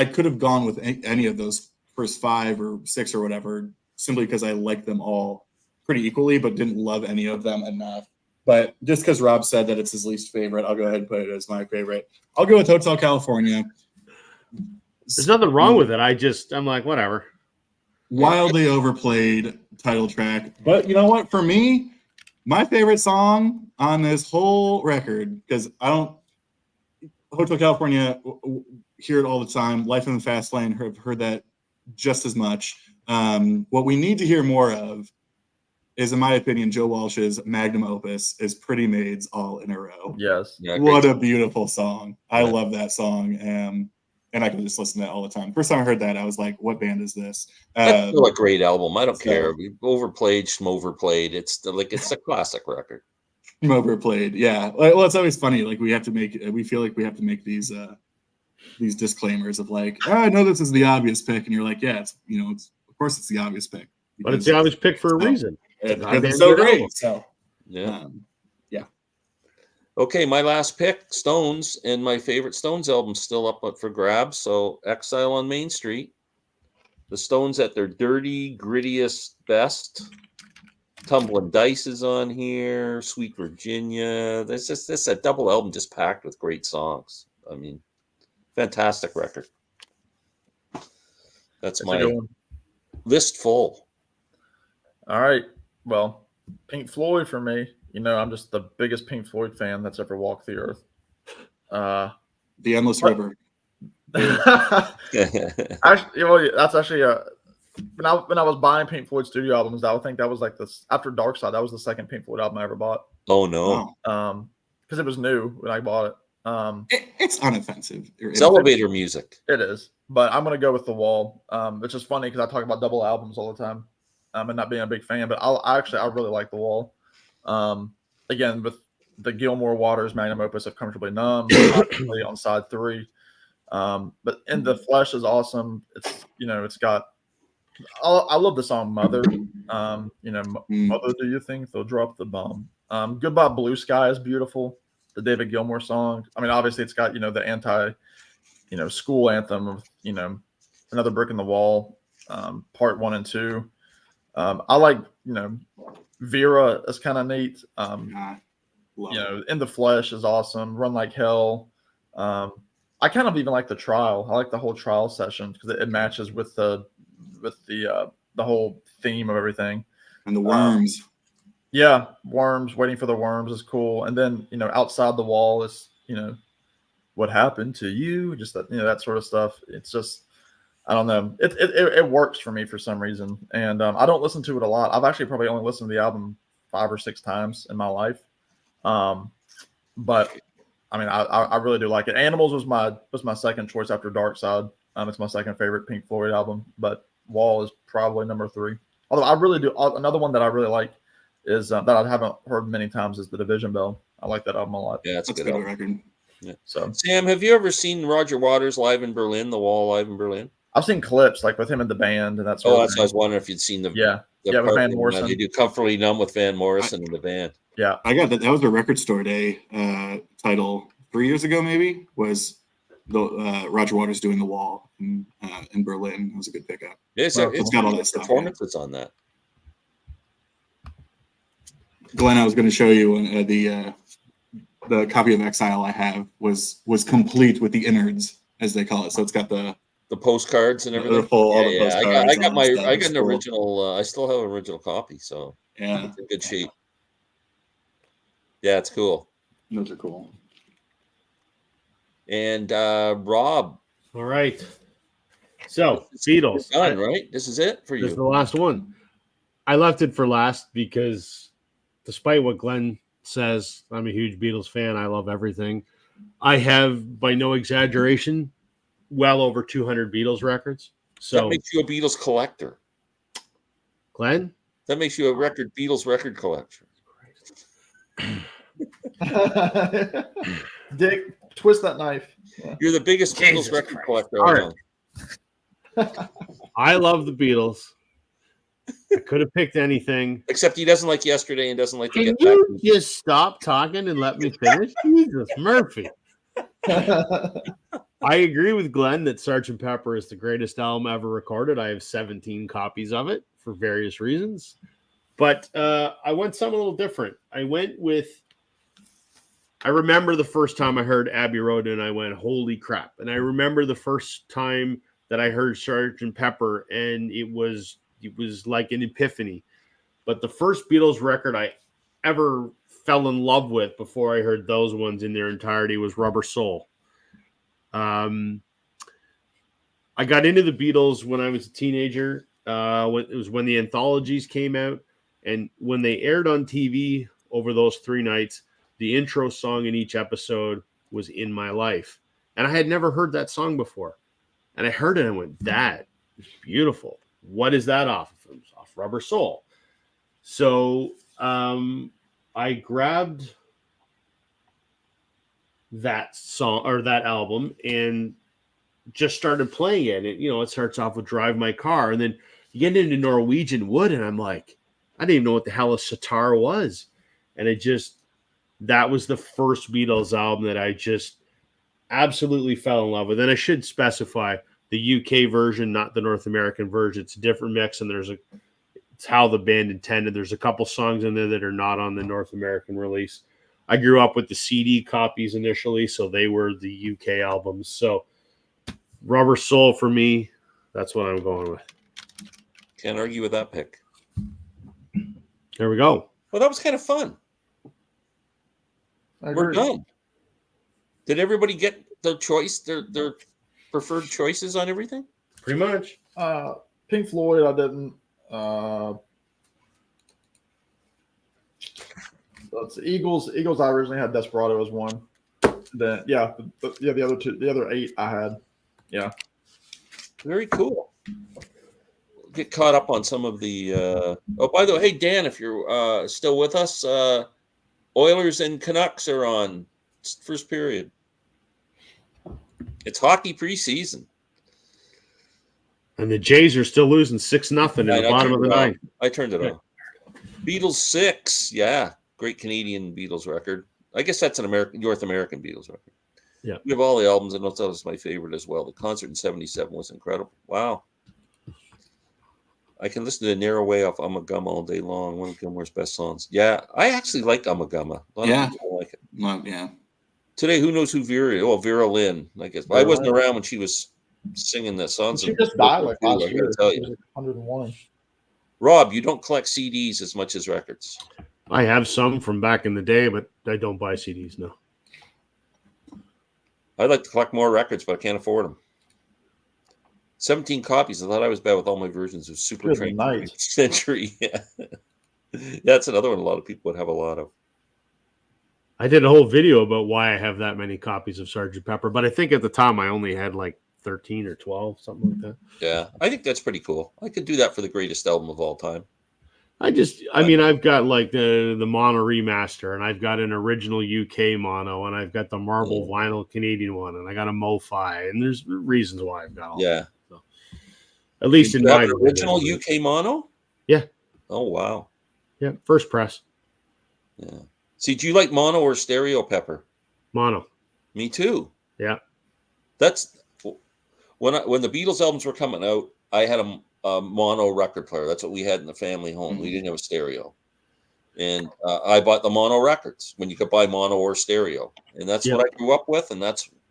could have gone with any of those first 5 or 6 or whatever, simply because I like them all pretty equally, but didn't love any of them enough. But just because Rob said that it's his least favorite, I'll go ahead and put it as my favorite. I'll go with Hotel California. There's nothing wrong with it. I'm like, whatever. Wildly overplayed title track. But you know what? For me, my favorite song on this whole record, because Hotel California, hear it all the time. Life in the Fast Lane, have heard that just as much. What we need to hear more of is, in my opinion, Joe Walsh's magnum opus is Pretty Maids All in a Row. Yes. Yeah, what a beautiful song. I love that song. And I can just listen to that all the time. First time I heard that, I was like, what band is this? That's still a great album. I don't care. We overplayed, schmoverplayed. It's a classic record. Schmoverplayed, yeah. Well, it's always funny. Like we feel like we have to make these disclaimers of like, I know this is the obvious pick. And you're like, yeah, it's of course it's the obvious pick. But it's the obvious pick for a reason. It's so great. So, yeah. Okay, my last pick, Stones, and my favorite Stones album still up for grabs. So, Exile on Main Street, the Stones at their dirty, grittiest best. Tumbling Dice is on here. Sweet Virginia. This a double album just packed with great songs. I mean, fantastic record. That's my list full. All right. Well, Pink Floyd for me. I'm just the biggest Pink Floyd fan that's ever walked the earth. The Endless River. Actually, that's actually when I was buying Pink Floyd studio albums, I would think that was like this after Dark Side. That was the second Pink Floyd album I ever bought. Oh no! Because it was new when I bought it. It's unoffensive. It's elevator music. It is, but I'm gonna go with The Wall, which is funny because I talk about double albums all the time, and not being a big fan. But I really like The Wall. Again, with the Gilmore Waters magnum opus of Comfortably Numb, on side 3. But In the Flesh is awesome. It's it's got. I love the song Mother. Mother, do you think they'll drop the bomb? Goodbye Blue Sky is beautiful. The David Gilmour song. I mean, obviously it's got the anti, school anthem of Another Brick in the Wall, part 1 and 2. I like Vera is kind of neat. In the Flesh is awesome. Run Like Hell. I kind of even like The Trial. I like the whole Trial session because it matches with the whole theme of everything. And the Worms. Worms. Waiting for the Worms is cool. And then Outside the Wall is What Happened to You? Just that that sort of stuff. It's just. I don't know. It works for me for some reason, and I don't listen to it a lot. I've actually probably only listened to the album 5 or 6 times in my life, but I mean, I really do like it. Animals was my second choice after Dark Side. It's my second favorite Pink Floyd album, but Wall is probably number 3. Although I really do. Another one that I really like is that I haven't heard many times is The Division Bell. I like that album a lot. Yeah, that's a good record. Yeah. So, Sam, have you ever seen Roger Waters live in Berlin? The Wall live in Berlin? I've seen clips like with him in the band and that's. Oh, that's what I was wondering if you'd seen the with Van Morrison. They do Comfortably Numb with Van Morrison in the band. Yeah, I got that. That was a Record Store Day title 3 years ago. Maybe was Roger Waters doing The Wall in Berlin. It was a good pickup. Yeah, It's got all that stuff. Performances on that. Glenn, I was going to show you the copy of Exile I have was complete with the innards, as they call it. So it's got the postcards and everything. All the postcards. I got an original. I still have an original copy, so yeah, it's in good shape. Yeah, it's cool. Those are cool. And Rob. All right. So Beatles. Done, right? This is it for you. This is the last one. I left it for last because, despite what Glenn says, I'm a huge Beatles fan. I love everything. I have, by no exaggeration, well over 200 Beatles records. So that makes you a Beatles collector. Glenn? That makes you a Beatles record collector. Dick, twist that knife. Yeah. You're the biggest Beatles record collector I know. I love the Beatles. I could have picked anything. Except he doesn't like Yesterday and doesn't like to Can get back. you just stop talking and let me finish? Jesus, Murphy. I agree with Glenn that Sgt. Pepper is the greatest album ever recorded. I have 17 copies of it for various reasons. But I went something a little different. I remember the first time I heard Abbey Road and I went, holy crap. And I remember the first time that I heard Sgt. Pepper and it was like an epiphany. But the first Beatles record I ever fell in love with before I heard those ones in their entirety was Rubber Soul. I got into the Beatles when I was a teenager. It was when the anthologies came out. And when they aired on TV over those 3 nights, the intro song in each episode was In My Life. And I had never heard that song before. And I heard it and went, that is beautiful. What is that off of? It was off Rubber Soul. So I grabbed that song or that album and just started playing it. And, it starts off with Drive My Car. And then you get into Norwegian Wood. And I'm like, I didn't even know what the hell a sitar was. And that was the first Beatles album that I just absolutely fell in love with. And I should specify the UK version, not the North American version. It's a different mix, and it's how the band intended. There's a couple songs in there that are not on the North American release. I grew up with the CD copies initially, so they were the UK albums. So Rubber Soul for me, that's what I'm going with. Can't argue with that pick. There we go. Well, that was kind of fun. We're done. Did everybody get their choice, their preferred choices on everything? Pretty much. Pink Floyd, I didn't. That's Eagles. I originally had Desperado as one. Then the other 8 I had. Yeah. Very cool. Get caught up on some of the. Oh, by the way, hey Dan, if you're still with us, Oilers and Canucks are on first period. It's hockey preseason. And the Jays are still losing 6-0 in the bottom of the ninth. I turned it on. Beatles 6. Yeah. Great Canadian Beatles record. I guess that's an North American Beatles record. Yeah. We have all the albums, and that was my favorite as well. The concert in 77 was incredible. Wow. I can listen to Narrow Way off Ummagumma all day long. One of Gilmore's best songs. Yeah, I actually like Ummagumma. A lot of people like it. Well, yeah. Today, who knows who Vera? Oh, Vera Lynn. I guess I wasn't around when she was singing that song. She just died like last year. She was 101. Rob, you don't collect CDs as much as records. I have some from back in the day, but I don't buy CDs now. I'd like to collect more records, but I can't afford them. 17 copies. I thought I was bad with all my versions of Super Train Century. Yeah. That's another one a lot of people would have a lot of. I did a whole video about why I have that many copies of Sgt. Pepper, but I think at the time I only had like 13 or 12, something like that. Yeah, I think that's pretty cool. I could do that for the greatest album of all time. I've got like the mono remaster, and I've got an original UK mono, and I've got the marble vinyl Canadian one, and I got a MoFi, and there's reasons why I've got all that. So, at least in my original UK mono? Yeah. Oh, wow. Yeah, first press. Yeah. See, do you like mono or stereo, Pepper? Mono. Me too. Yeah. That's when the Beatles albums were coming out. I had a mono record player. That's what we had in the family home. We didn't have a stereo, and I bought the mono records when you could buy mono or stereo, and that's Yep. what I grew up with, and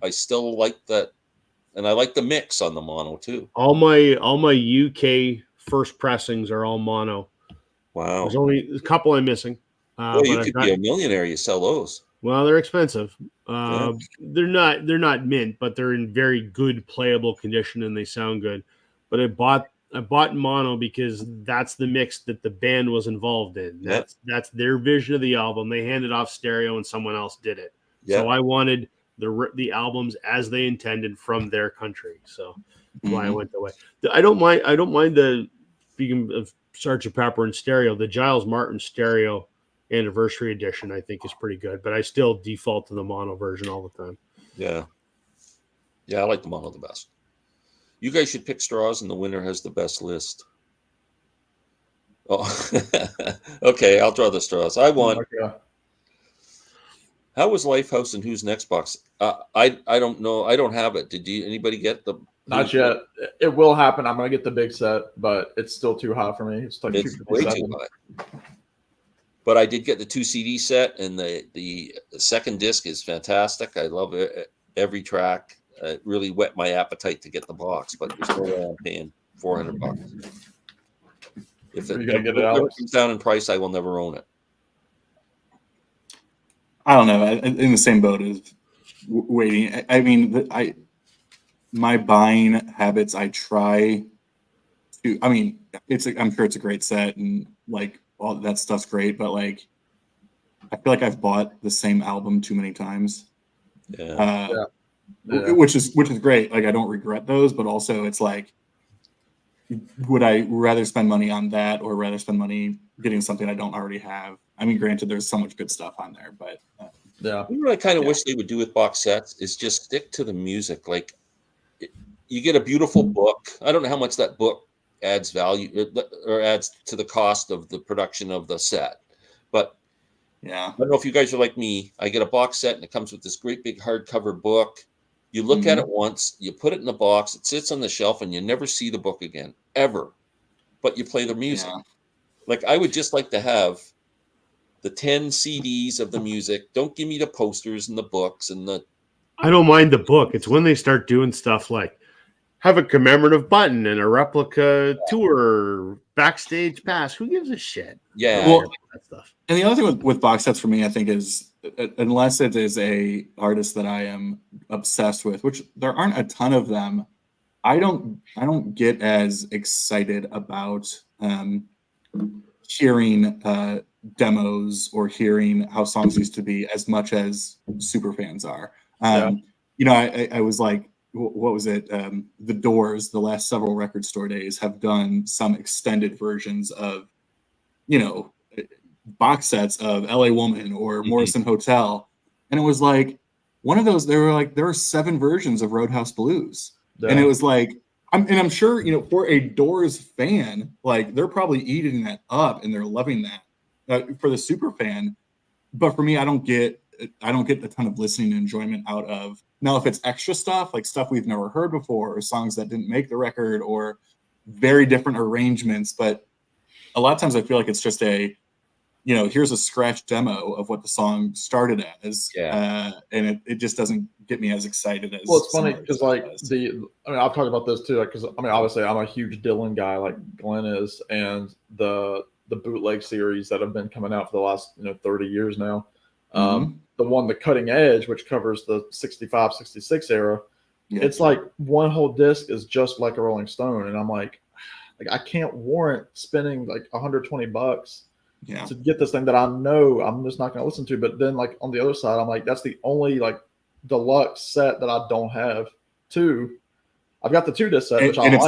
I still like that, and I like the mix on the mono too. All my UK first pressings are all mono. Wow. There's only a couple I'm missing. Well, you but could be a millionaire. You sell those. Well, they're expensive. Yeah. They're not mint, but they're in very good playable condition and they sound good. But I bought mono because that's the mix that the band was involved in. Yeah. That's their vision of the album. They handed off stereo and someone else did it. Yeah. So I wanted the albums as they intended from their country. So that's why I went that way. I don't mind the, speaking of Sgt. Pepper and stereo, the Giles Martin stereo anniversary edition I think is pretty good, but I still default to the mono version all the time. Yeah, I like the mono the best. You guys should pick straws, and the winner has the best list. Oh, okay. I'll draw the straws. I won. Okay. How was Lifehouse and Who's Next box? I don't know. I don't have it. Did anybody get the? Not yet. It will happen. I'm gonna get the big set, but it's still too high for me. It's like It's way too high. But I did get the 2 CD set, and the second disc is fantastic. I love it. Every track. It really whet my appetite to get the box, but there's no way I'm paying $400. If it never comes down in price, I will never own it. I don't know. In the same boat as waiting. I mean, my buying habits. I try to. I mean, I'm sure it's a great set, and like all that stuff's great. But like, I feel like I've bought the same album too many times. Yeah. Which is great. Like, I don't regret those, but also it's like, would I rather spend money on that or rather spend money getting something I don't already have? I mean, granted, there's so much good stuff on there, but yeah. You know what I kind of wish they would do with box sets is just stick to the music. Like, you get a beautiful book. I don't know how much that book adds value or adds to the cost of the production of the set, but yeah, I don't know if you guys are like me. I get a box set and it comes with this great big hardcover book. You look at it once, you put it in the box, it sits on the shelf, and you never see the book again, ever. But you play the music. Yeah. Like, I would just like to have the 10 CDs of the music. Don't give me the posters and the books and the. I don't mind the book. It's when they start doing stuff like have a commemorative button and a replica tour, backstage pass. Who gives a shit? Yeah. Well, that stuff. And the other thing with box sets for me, I think, is unless it is a artist that I am obsessed with, which there aren't a ton of them, I don't get as excited about hearing demos or hearing how songs used to be as much as super fans are. You know, I was like, what was it? The Doors, the last several record store days, have done some extended versions of, you know, box sets of LA Woman or Morrison Hotel. And it was like one of those, there were 7 versions of Roadhouse Blues. Yeah. And it was like, I'm sure, you know, for a Doors fan, like they're probably eating that up and they're loving that for the super fan. But for me, I don't get a ton of listening enjoyment out of. Now, if it's extra stuff, like stuff we've never heard before, or songs that didn't make the record, or very different arrangements, but a lot of times I feel like it's just a, you know, here's a scratch demo of what the song started as, and it just doesn't get me as excited as. Well, it's funny because like I mean, I've talked about this too, because I mean, obviously, I'm a huge Dylan guy, like Glenn is, and the bootleg series that have been coming out for the last 30 years now. The one, The Cutting Edge, which covers the 65, 66 era, it's like one whole disc is just like a Rolling Stone. And I'm like I can't warrant spending like $120 to get this thing that I know I'm just not going to listen to. But then like on the other side, I'm like, that's the only like deluxe set that I don't have too. I've got the 2 disc set, which it's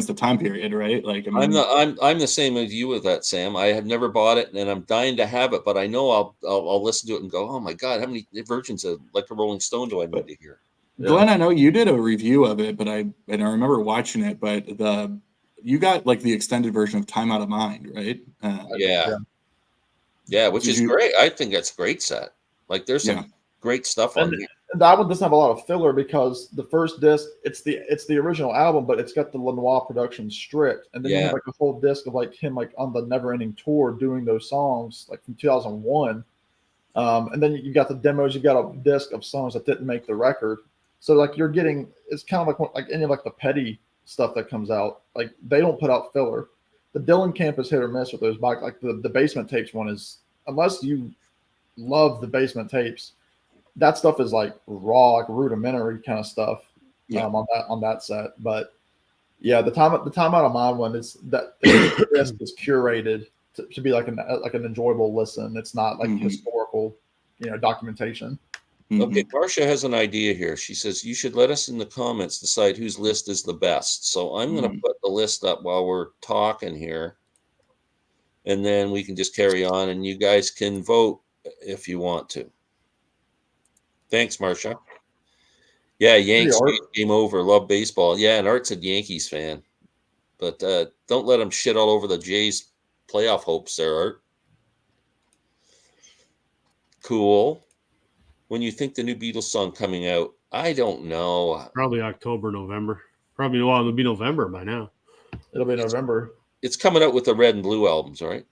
the time period, right? Like, I mean, I'm the same as you with that, Sam. I have never bought it, and I'm dying to have it, but I know I'll listen to it and go, oh my god, how many versions of like a Rolling Stone do I need to hear? Glenn, I know you did a review of it, but I remember watching it. But you got like the extended version of Time Out of Mind, right? Which is great. I think that's a great set. Like, there's some great stuff on here. And that one doesn't have a lot of filler because the first disc, it's the original album, but it's got the Lenoir production stripped, and then you have like a whole disc of like him like on the Never Ending Tour doing those songs like from 2001, and then you got the demos. You got a disc of songs that didn't make the record, so like you're getting it's kind of like any of like the Petty stuff that comes out. Like they don't put out filler. The Dylan camp is hit or miss with those like the Basement Tapes one is, unless you love the Basement Tapes, that stuff is like raw, like rudimentary kind of stuff on that set. But yeah, the time out of mind one is that this is curated to be like an enjoyable listen. It's not like historical, documentation. Okay, Marcia has an idea here. She says you should let us in the comments decide whose list is the best. So I'm going to put the list up while we're talking here, and then we can just carry on, and you guys can vote if you want to. Thanks, Marcia. Yeah, Yanks game over. Love baseball. Yeah, and Art's a Yankees fan, but don't let him shit all over the Jays' playoff hopes there, Art. Cool. When you think the new Beatles song coming out, I don't know. Probably October, November. Probably, well, it'll be November by now. It'll be November. It's coming out with the Red and Blue albums, right?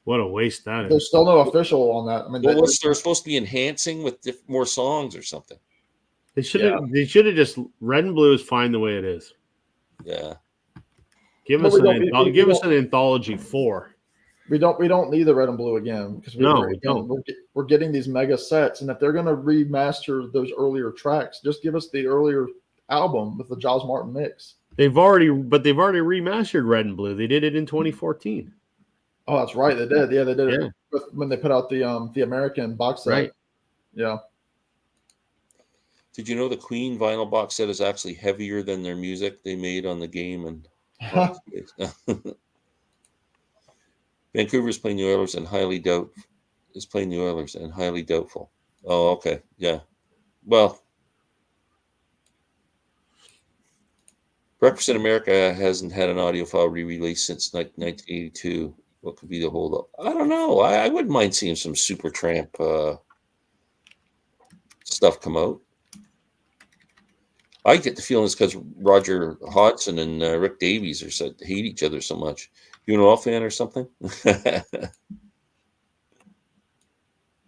What a waste that is. There's still no official on that. I mean, they're supposed to be enhancing with more songs or something. They should have just Red and Blue is fine the way it is. Yeah. Give us an anthology 4. We don't need the Red and Blue again because we don't. We're getting these mega sets, and if they're going to remaster those earlier tracks, just give us the earlier album with the Giles Martin mix. They've already remastered Red and Blue. They did it in 2014. Oh, that's right. They did. Yeah, they did it when they put out the American box set. Right. Yeah. Did you know the Queen vinyl box set is actually heavier than their music they made on the game? And Vancouver's playing the Oilers and highly doubtful. Oh, okay. Yeah. Well, Breakfast in America hasn't had an audiophile re-release since 1982. What could be the holdup? I don't know. I wouldn't mind seeing some Supertramp stuff come out. I get the feeling it's because Roger Hodgson and Rick Davies hate each other so much. You an Oil fan or something?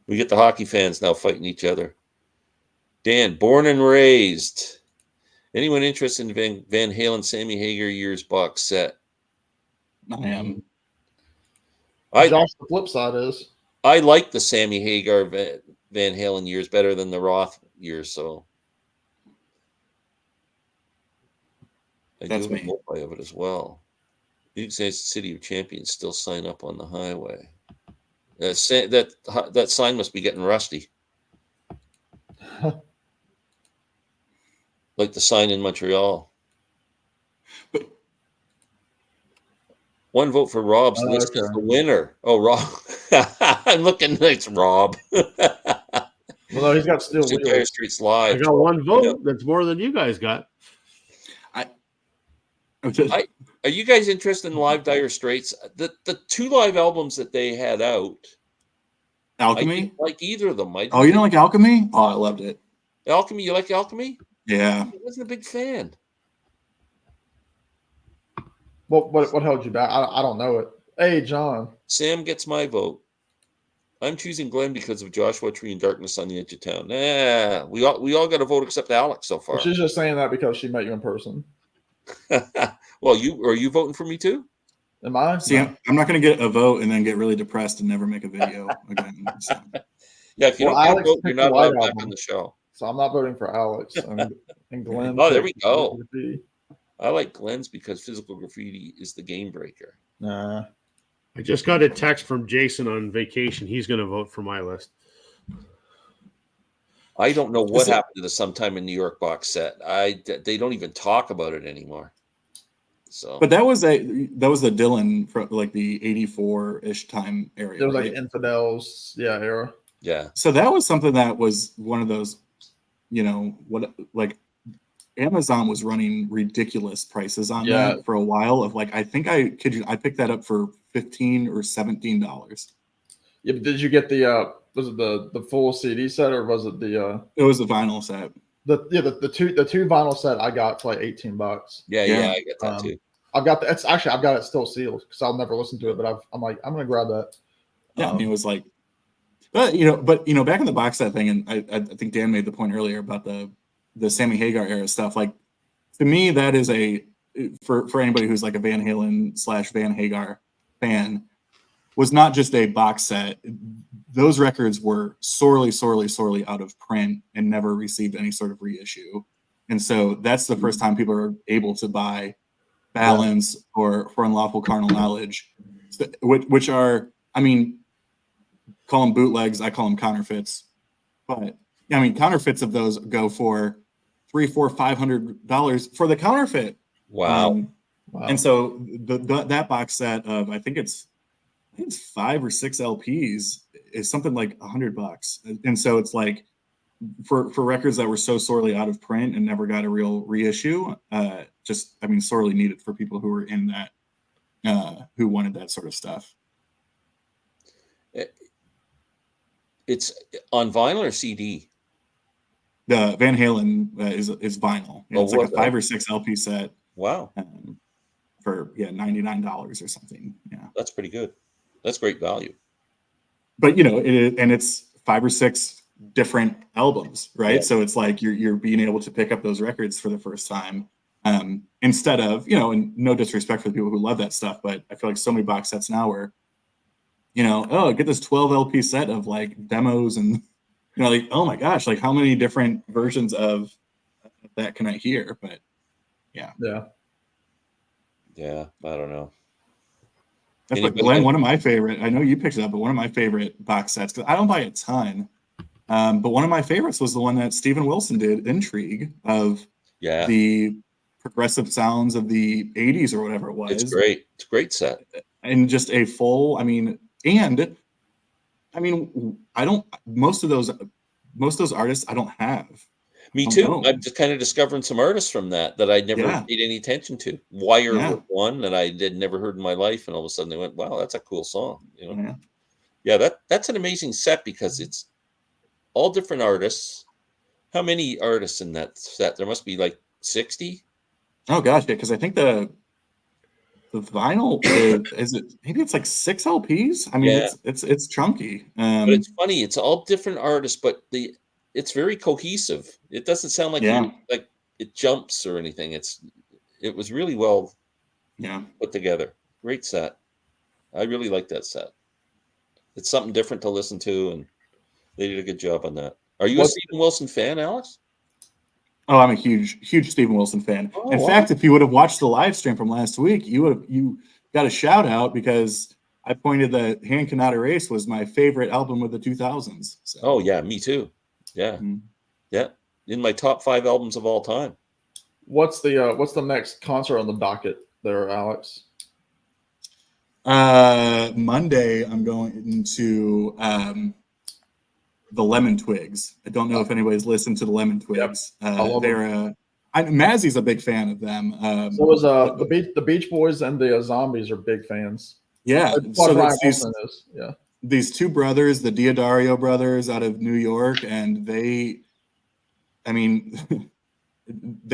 We get the hockey fans now fighting each other. Dan, born and raised. Anyone interested in Van Halen Sammy Hagar Years box set? I am. Josh, the flip side is I like the Sammy Hagar Van Halen years better than the Roth years, so That's do me. a multi of it as well. You can say it's the City of Champions still sign up on the highway. That sign must be getting rusty. Like the sign in Montreal. One vote for Rob's list is the winner. Oh, Rob. I'm looking. It's Rob. Well, no, he's got Steel Wheels. Streets Live. I got one vote. That's more than you guys got. Are you guys interested in live Dire Straits? The 2 live albums that they had out. Alchemy? I didn't like either of them. You don't like Alchemy? Oh, I loved it. Alchemy? You like Alchemy? Yeah. I wasn't a big fan. What held you back? I don't know it. Hey, John. Sam gets my vote. I'm choosing Glenn because of Joshua Tree and Darkness on the Edge of Town. Nah, we all got a vote except Alex so far. Well, she's just saying that because she met you in person. Well, are you voting for me too? Am I? See, I'm not going to get a vote and then get really depressed and never make a video again. So. Yeah, if you don't get a vote, you're not allowed back on the show. So I'm not voting for Alex and Glenn. Oh, there we go. I like Glenn's because Physical Graffiti is the game breaker. Nah. I just got a text from Jason on vacation. He's going to vote for my list. I don't know what happened to the Sometime in New York box set. They don't even talk about it anymore. So, but that was the Dylan from like the 84-ish time area. There was like Infidels, era. Yeah. So that was something that was one of those, Amazon was running ridiculous prices on that for a while. Of like, I think I picked that up for $15 or $17. Yeah, but did you get the was it the full CD set or was it the It was the vinyl set. the two vinyl set I got for like $18. Yeah, I get that too. I've got I've got it still sealed because I'll never listen to it, but I'm like I'm gonna grab that. Yeah, I mean, it was like, but back in the box set thing, and I think Dan made the point earlier about the Sammy Hagar era stuff. Like, to me, that is for anybody who's like a Van Halen / Van Hagar fan, was not just a box set. Those records were sorely out of print and never received any sort of reissue. And so that's the first time people are able to buy Balance or For Unlawful Carnal Knowledge, which are, I mean, call them bootlegs, I call them counterfeits. But I mean, counterfeits of those go for $300, $400, $500 for the counterfeit. Wow. And so that box set of I think it's 5 or 6 LPs is something like $100. And so it's like for records that were so sorely out of print and never got a real reissue, sorely needed for people who were in that, who wanted that sort of stuff. It's on vinyl or CD? The Van Halen is vinyl. It's like a 5 or 6 LP set. Wow. For $99 or something. Yeah, that's pretty good. That's great value. But it's 5 or 6 different albums, right? Yeah. So it's like you're being able to pick up those records for the first time, instead of, and no disrespect for the people who love that stuff, but I feel like so many box sets now where, get this 12 LP set of like demos and like, oh my gosh, like how many different versions of that can I hear? But yeah, I don't know. That's like Glenn, one of my favorite. I know you picked it up, but one of my favorite box sets, because I don't buy a ton. But one of my favorites was the one that Steven Wilson did, Intrigue, of the progressive sounds of the 80s or whatever it was. It's great. It's a great set. And just a full, most of those artists I don't have. Me too. I'm just kind of discovering some artists from that I'd never paid any attention to. Wire was one that I had never heard in my life, and all of a sudden they went, "Wow, that's a cool song." That's an amazing set because it's all different artists. How many artists in that set? There must be like 60. Oh gosh, yeah, because I think the vinyl is it maybe it's like 6 LPs. I mean, it's chunky. But it's funny. It's all different artists, but it's very cohesive. It doesn't sound like like it jumps or anything. It was really well put together. Great set. I really like that set. It's something different to listen to, and they did a good job on that. Are you a Steven Wilson fan, Alex? Oh, I'm a huge Steven Wilson fan. In fact, if you would have watched the live stream from last week, you got a shout out because I pointed that Hand Cannot Erase was my favorite album of the 2000s. So. Oh yeah, me too. Yeah, yeah, in my top 5 albums of all time. What's the next concert on the docket there, Alex? Monday, I'm going to the Lemon Twigs. I don't know if anybody's listened to the Lemon Twigs. Mazzy's a big fan of them. So was the Beach Boys and the Zombies are big fans. Yeah, so that's these 2 brothers, the Diodario brothers out of New York, and they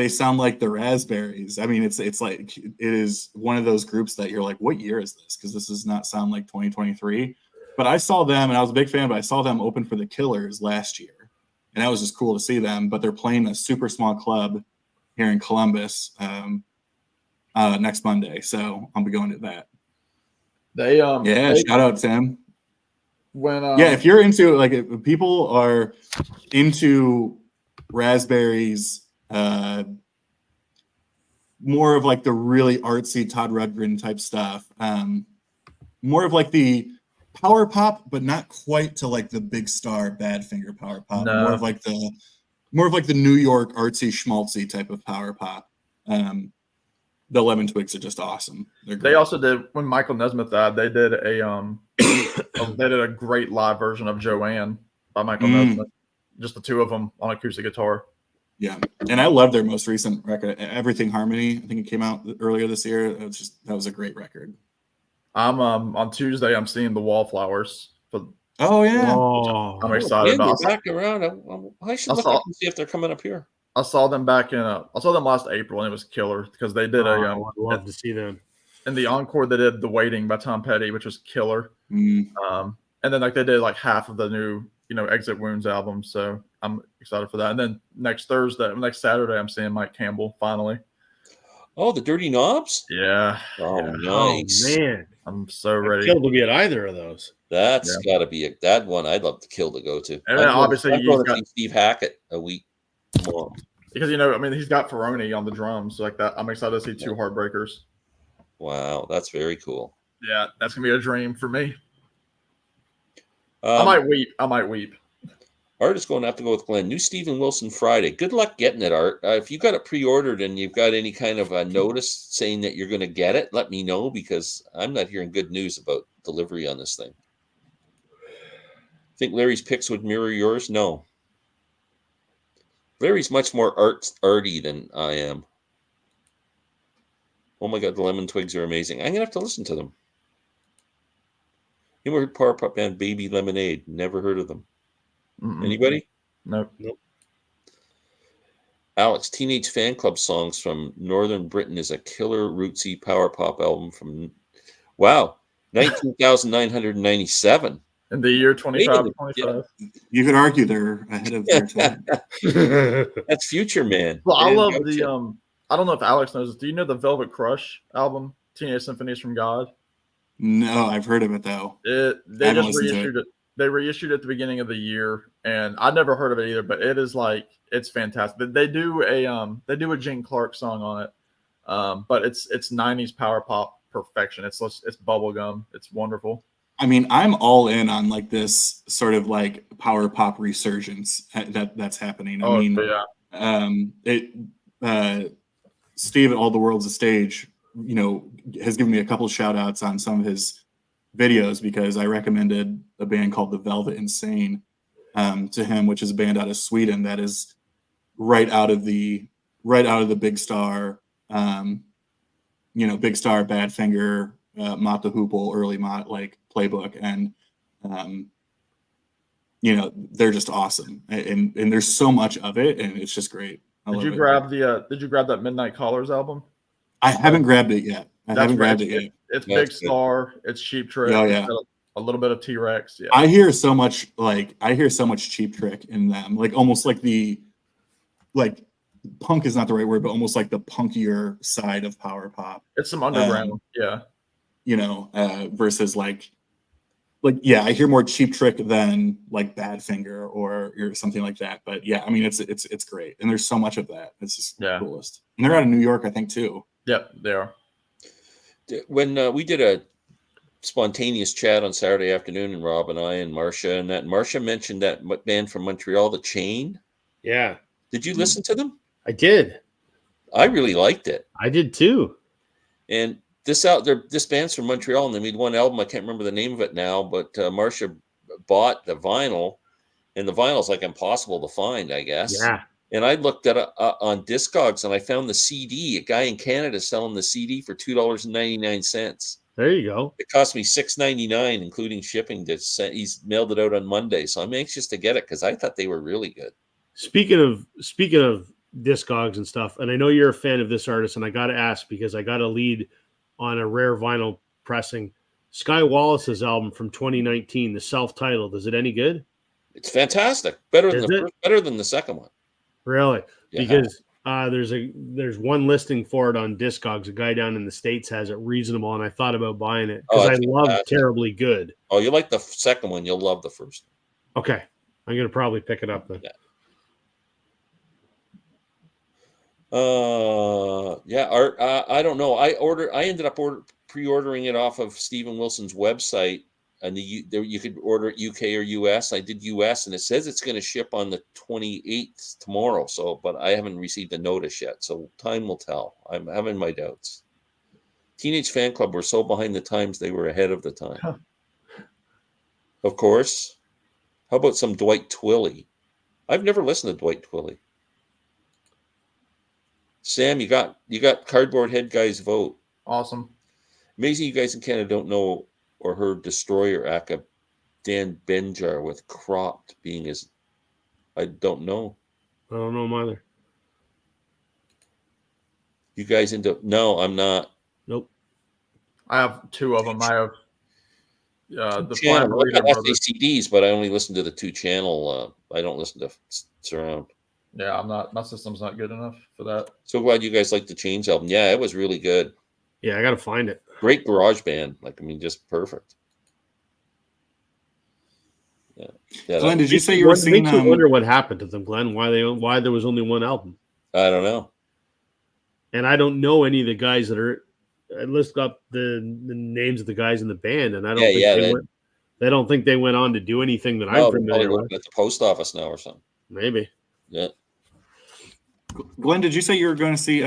sound like the Raspberries. I mean, it's like it is one of those groups that you're like, what year is this? Because this does not sound like 2023. But I saw them, and I was a big fan. But I saw them open for the Killers last year, and that was just cool to see them. But they're playing a super small club here in Columbus next Monday, so I'll be going to that. Shout out Tim. If you're into if people are into Raspberries, more of like the really artsy Todd Rundgren type stuff, more of like the power pop, but not quite to like the Big Star Badfinger power pop. No. More of like the New York artsy schmaltzy type of power pop. The Lemon Twigs are just awesome. They also did, when Michael Nesmith died, they did a great live version of Joanne by Michael Nesmith. Just the 2 of them on acoustic guitar. Yeah, and I love their most recent record, Everything Harmony. I think it came out earlier this year. That was a great record. I'm on Tuesday. I'm seeing the Wallflowers for Oh yeah. Oh, I'm excited. They're back around. I should look up and see if they're coming up here. I saw them back in. I saw them last April, and it was killer because they did I'd love to see them. In the encore, they did "The Waiting" by Tom Petty, which was killer. Mm. And then like they did like half of the new Exit Wounds album. So I'm excited for that. And then next Saturday, I'm seeing Mike Campbell finally. Oh, the Dirty Knobs? Yeah. Oh, yeah. nice. Oh, man. I'm so ready. Killed to be at either of those. That's got to be that one I'd love to kill to go to. And obviously, I'm going to see Steve Hackett a week more. Because, he's got Ferroni on the drums like that. I'm excited to see two Heartbreakers. Wow, that's very cool. Yeah, that's going to be a dream for me. I might weep. Art is going to have to go with Glenn. New Steven Wilson Friday. Good luck getting it, Art. If you got it pre-ordered and you've got any kind of a notice saying that you're going to get it, let me know because I'm not hearing good news about delivery on this thing. Think Larry's picks would mirror yours? No. Larry's much more arty than I am. Oh my God, the Lemon Twigs are amazing. I'm going to have to listen to them. You ever heard Power Pop band Baby Lemonade? Never heard of them. Anybody? Nope. Alex, Teenage Fan Club songs from Northern Britain is a killer rootsy power pop album from 19,997. In the year 2525. You could argue they're ahead of their time. That's Future Man. Well, I love the I don't know if Alex knows this. Do you know the Velvet Crush album, Teenage Symphonies from God? No, I've heard of it though. They just reissued it. They reissued it at the beginning of the year, and I'd never heard of it either. But it's fantastic. They do a Gene Clark song on it, but it's 90s power pop perfection. It's bubblegum. It's wonderful. I mean, I'm all in on like this sort of like power pop resurgence that's happening. I mean, Steve at All the World's a Stage, has given me a couple shout outs on some of his videos because I recommended a band called the Velvet Insane to him, which is a band out of Sweden that is right out of the Big Star, Big Star, Badfinger, Mott the Hoople, early Mott like playbook, and they're just awesome, and there's so much of it, and it's just great. Did you grab that Midnight Callers album? I haven't grabbed it yet. It's Big Star. It's Cheap Trick. Oh yeah. A little bit of T-Rex. Yeah. I hear so much Cheap Trick in them. Like almost like punk is not the right word, but almost like the punkier side of power pop. It's some underground. Versus I hear more Cheap Trick than like Badfinger or something like that. But yeah, I mean it's great. And there's so much of that. It's just the coolest. And they're out of New York, I think, too. Yep, they are. When we did a spontaneous chat on Saturday afternoon, and Rob and I and Marcia and that, Marcia mentioned that band from Montreal, The Chain. Yeah. Did you listen to them? I did. I really liked it. I did too. And this band's from Montreal, and they made one album. I can't remember the name of it now, but Marcia bought the vinyl, and the vinyl's like impossible to find, I guess. Yeah. And I looked at on Discogs, and I found the CD. A guy in Canada selling the CD for $2.99. There you go. It cost me $6.99, including shipping. He's mailed it out on Monday, so I'm anxious to get it because I thought they were really good. Speaking of Discogs and stuff, and I know you're a fan of this artist, and I got to ask because I got a lead on a rare vinyl pressing. Sky Wallace's album from 2019, the self-titled. Is it any good? It's fantastic. Better than the second one. Really? Yeah. Because there's one listing for it on Discogs. A guy down in the States has it reasonable, and I thought about buying it because I love Terribly Good. Oh, you like the second one? You'll love the first one. Okay, I'm gonna probably pick it up then. Yeah. Art. I don't know. I ended up pre-ordering it off of Steven Wilson's website. And you could order it UK or US. I did US, and it says it's going to ship on the 28th tomorrow. But I haven't received a notice yet. So time will tell. I'm having my doubts. Teenage Fan Club were so behind the times, they were ahead of the time. Huh. Of course. How about some Dwight Twilley? I've never listened to Dwight Twilley. Sam, you got Cardboard Head Guy's vote. Awesome. Amazing you guys in Canada don't know or heard Destroyer Dan Benjar with cropped being his. I don't know. I don't know him either. You guys into? No, I'm not. Nope. I have two of them. I have the Channel. I Reader got Brothers. CDs, but I only listen to the 2-channel. I don't listen to surround. Yeah, I'm not. My system's not good enough for that. So glad you guys liked the Chains album. Yeah, it was really good. Yeah, I got to find it. Great garage band. Just perfect. Yeah. Glenn, did you say you were seeing? Makes you wonder what happened to them, Glenn. Why there was only one album? I don't know. And I don't know any of the guys that are. I listed up the names of the guys in the band, and I don't think they don't think they went on to do anything that I'm familiar with. At the post office now or something. Maybe. Yeah. Glenn, did you say you were going to see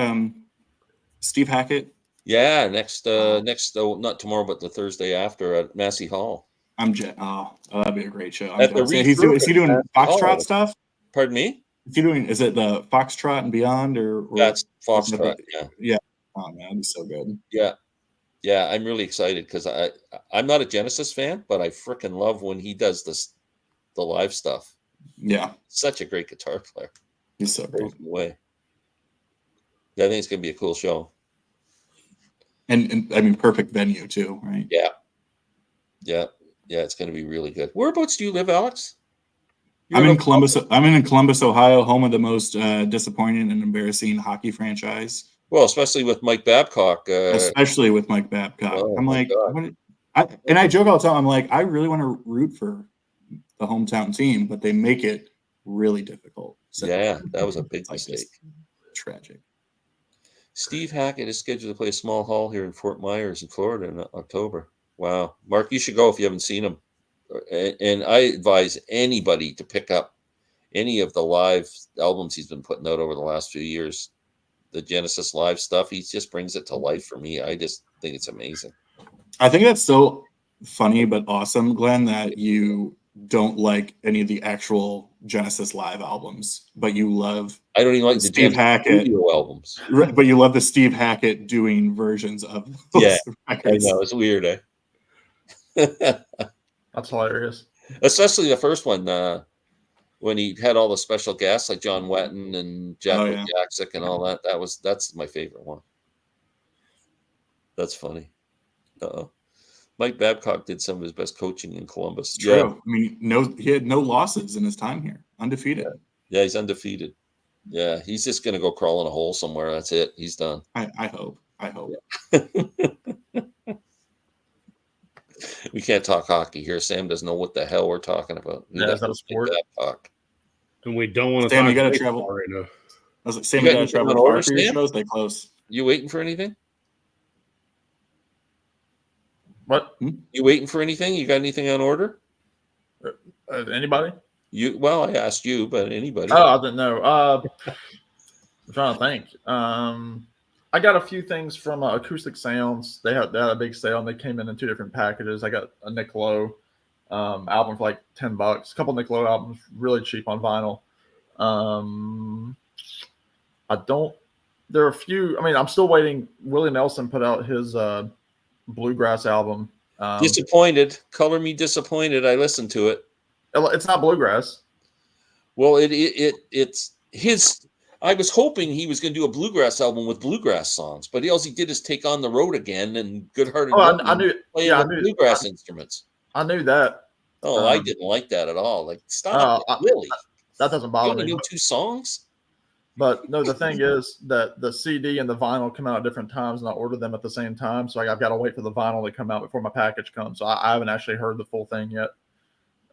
Steve Hackett? Yeah, next not tomorrow, but the Thursday after at Massey Hall. That'd be a great show. Is he doing Foxtrot stuff? Pardon me? Is it the Foxtrot and Beyond or that's Foxtrot? Yeah. Oh man, that'd be so good. Yeah. I'm really excited because I'm not a Genesis fan, but I freaking love when he does the live stuff. Yeah, such a great guitar player. He's so great. Way. Yeah, I think it's gonna be a cool show. And I mean, perfect venue too, right? Yeah. It's gonna be really good. Whereabouts do you live, Alex? I'm in Columbus, Ohio, home of the most disappointing and embarrassing hockey franchise. Well, especially with Mike Babcock. I'm like, I joke all the time. I'm like, I really want to root for the hometown team, but they make it really difficult. So, yeah, that was a big mistake. Tragic. Steve Hackett is scheduled to play a small hall here in Fort Myers in Florida in October. Wow. Mark, you should go if you haven't seen him. And I advise anybody to pick up any of the live albums he's been putting out over the last few years. The Genesis live stuff, he just brings it to life for me. I just think it's amazing. I think that's so funny but awesome, Glenn, that you don't like any of the actual Genesis live albums, but you love. I don't even like the Steve Hackett studio albums, but you love the Steve Hackett doing versions of those records. I know it's weird, eh? That's hilarious. Especially the first one when he had all the special guests like John Wetton and Jack Jaksic and all that. That's my favorite one. That's funny. Mike Babcock did some of his best coaching in Columbus. True. Yeah. I mean, he had no losses in his time here. Undefeated. Yeah, he's undefeated. Yeah, he's just gonna go crawl in a hole somewhere. That's it. He's done. I hope. Yeah. We can't talk hockey here. Sam doesn't know what the hell we're talking about. That's not a sport. And we don't want to Sam, talk. You got to travel right now. I was like, Sam, you got to travel far for your shows. They close. You waiting for anything? What? You waiting for anything? You got anything on order? Anybody? Well, I asked you, but anybody? Oh, I didn't know. I'm trying to think. I got a few things from Acoustic Sounds. They had a big sale, and they came in 2 different packages. I got a Nick Lowe album for like $10. A couple Nick Lowe albums, really cheap on vinyl. There are a few. I mean, I'm still waiting. Willie Nelson put out his bluegrass album. Disappointed. Color me disappointed. I listened to it. It's not bluegrass. Well, it's his. I was hoping he was going to do a bluegrass album with bluegrass songs, but all he did is take On the Road Again and Good Hearted. Oh, I knew. Bluegrass instruments. I knew that. Oh, I didn't like that at all. Like, stop it, really. That doesn't bother me. You only know 2 songs. But no, the thing is that the CD and the vinyl come out at different times, and I ordered them at the same time. So I've got to wait for the vinyl to come out before my package comes. So I haven't actually heard the full thing yet.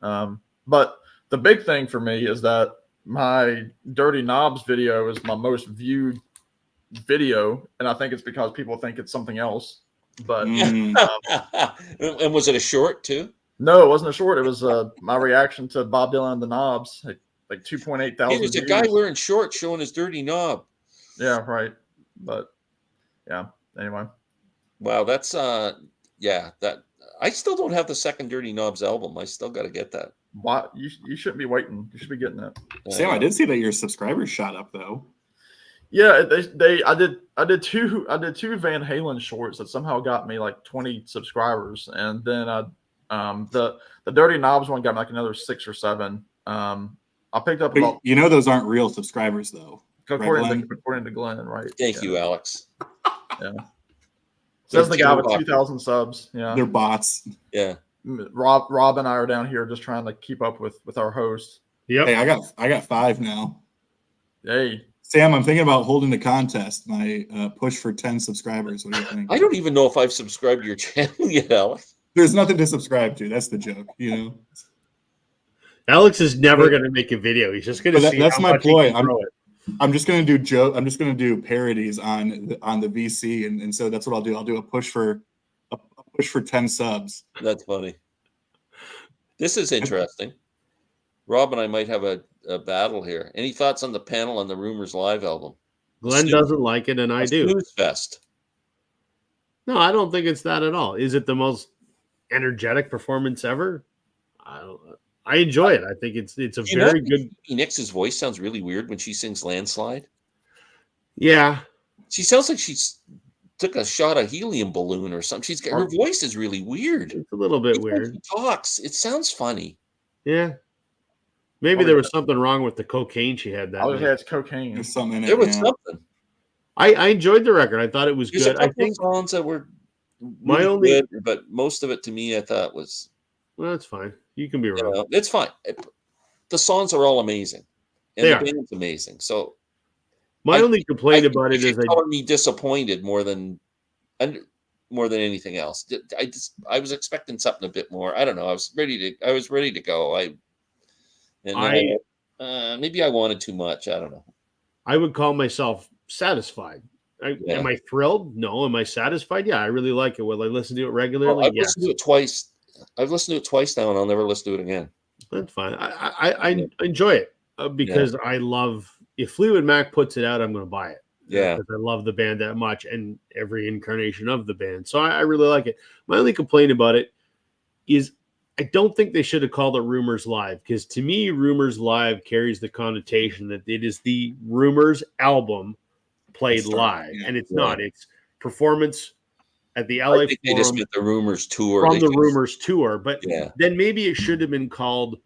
But the big thing for me is that my Dirty Knobs video is my most viewed video, and I think it's because people think it's something else. But and was it a short too? No, it wasn't a short. It was my reaction to Bob Dylan and the Knobs, like 2.8 thousand. It was a guy wearing shorts showing his dirty knob. Yeah, right. But yeah, anyway. Wow, that's that I still don't have the second Dirty Knobs album. I still got to get that. Why you shouldn't be waiting. You should be getting that. Sam, I did see that your subscribers shot up though. Yeah, I did two Van Halen shorts that somehow got me like 20 subscribers, and then The Dirty Knobs one got me like another 6 or 7. I picked up about. You know, those aren't real subscribers though. According to Glenn, right? Thank you, Alex. Yeah. Says the guy with 2,000 subs. Yeah. They're bots. Yeah. Rob and I are down here just trying to keep up with our host. Yep. Hey, I got 5 now. Hey. Sam, I'm thinking about holding the contest. My push for 10 subscribers. What do you think? I don't even know if I've subscribed to your channel yet, Alex. There's nothing to subscribe to. That's the joke, you know. Alex is never going to make a video. He's just going to see. That's how my much ploy. he can throw it. I'm just going to do I'm just going to do parodies on the VC, and so that's what I'll do. I'll do a push for 10 subs. That's funny. This is interesting. Rob and I might have a battle here. Any thoughts on the panel on the Rumors Live album? Glenn doesn't like it, and I do. Snooze fest. No, I don't think it's that at all. Is it the most energetic performance ever? I enjoy it. I think it's a very good. Nix's voice sounds really weird when she sings "Landslide." Yeah, she sounds like she's took a shot of helium balloon or something. Her voice is really weird. It's a little bit weird. She talks. It sounds funny. Yeah. Maybe there was something wrong with the cocaine she had that night. It's cocaine. There's something in it. There was something. I enjoyed the record. I thought it was good. I think songs that were really good, but most of it to me I thought was. Well, that's fine. You can be wrong. You know, it's fine. The songs are all amazing, and the band's amazing. So, my only complaint about it is color me disappointed more than anything else. I was expecting something a bit more. I don't know. I was ready to go. Maybe I wanted too much. I don't know. I would call myself satisfied. Am I thrilled? No. Am I satisfied? Yeah, I really like it. Will I listen to it regularly? I've listened to it twice. I've listened to it twice now, and I'll never listen to it again. That's fine. I enjoy it because I love. If Fleetwood Mac puts it out, I'm going to buy it. Yeah, because I love the band that much and every incarnation of the band. So I really like it. My only complaint about it is I don't think they should have called it Rumors Live, because to me, Rumors Live carries the connotation that it is the Rumors album played live, and it's not. It's performance at the LA Forum. They just meant the Rumors tour. From the Rumors tour, but yeah. Then maybe it should have been called,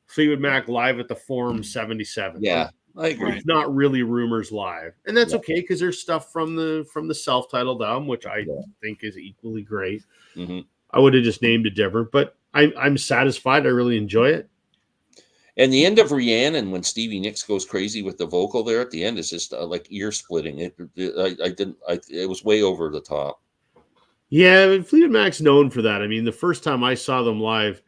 Fleetwood Mac Live at the Forum 77. Yeah, I agree. It's not really Rumors Live, and that's okay because there's stuff from the self-titled album, which I think is equally great. Mm-hmm. I would have just named it different, but I'm satisfied. I really enjoy it. And the end of Rhiannon, when Stevie Nicks goes crazy with the vocal there at the end, is just like ear splitting. It was way over the top. Yeah, Fleetwood Mac's known for that. I mean, the first time I saw them live,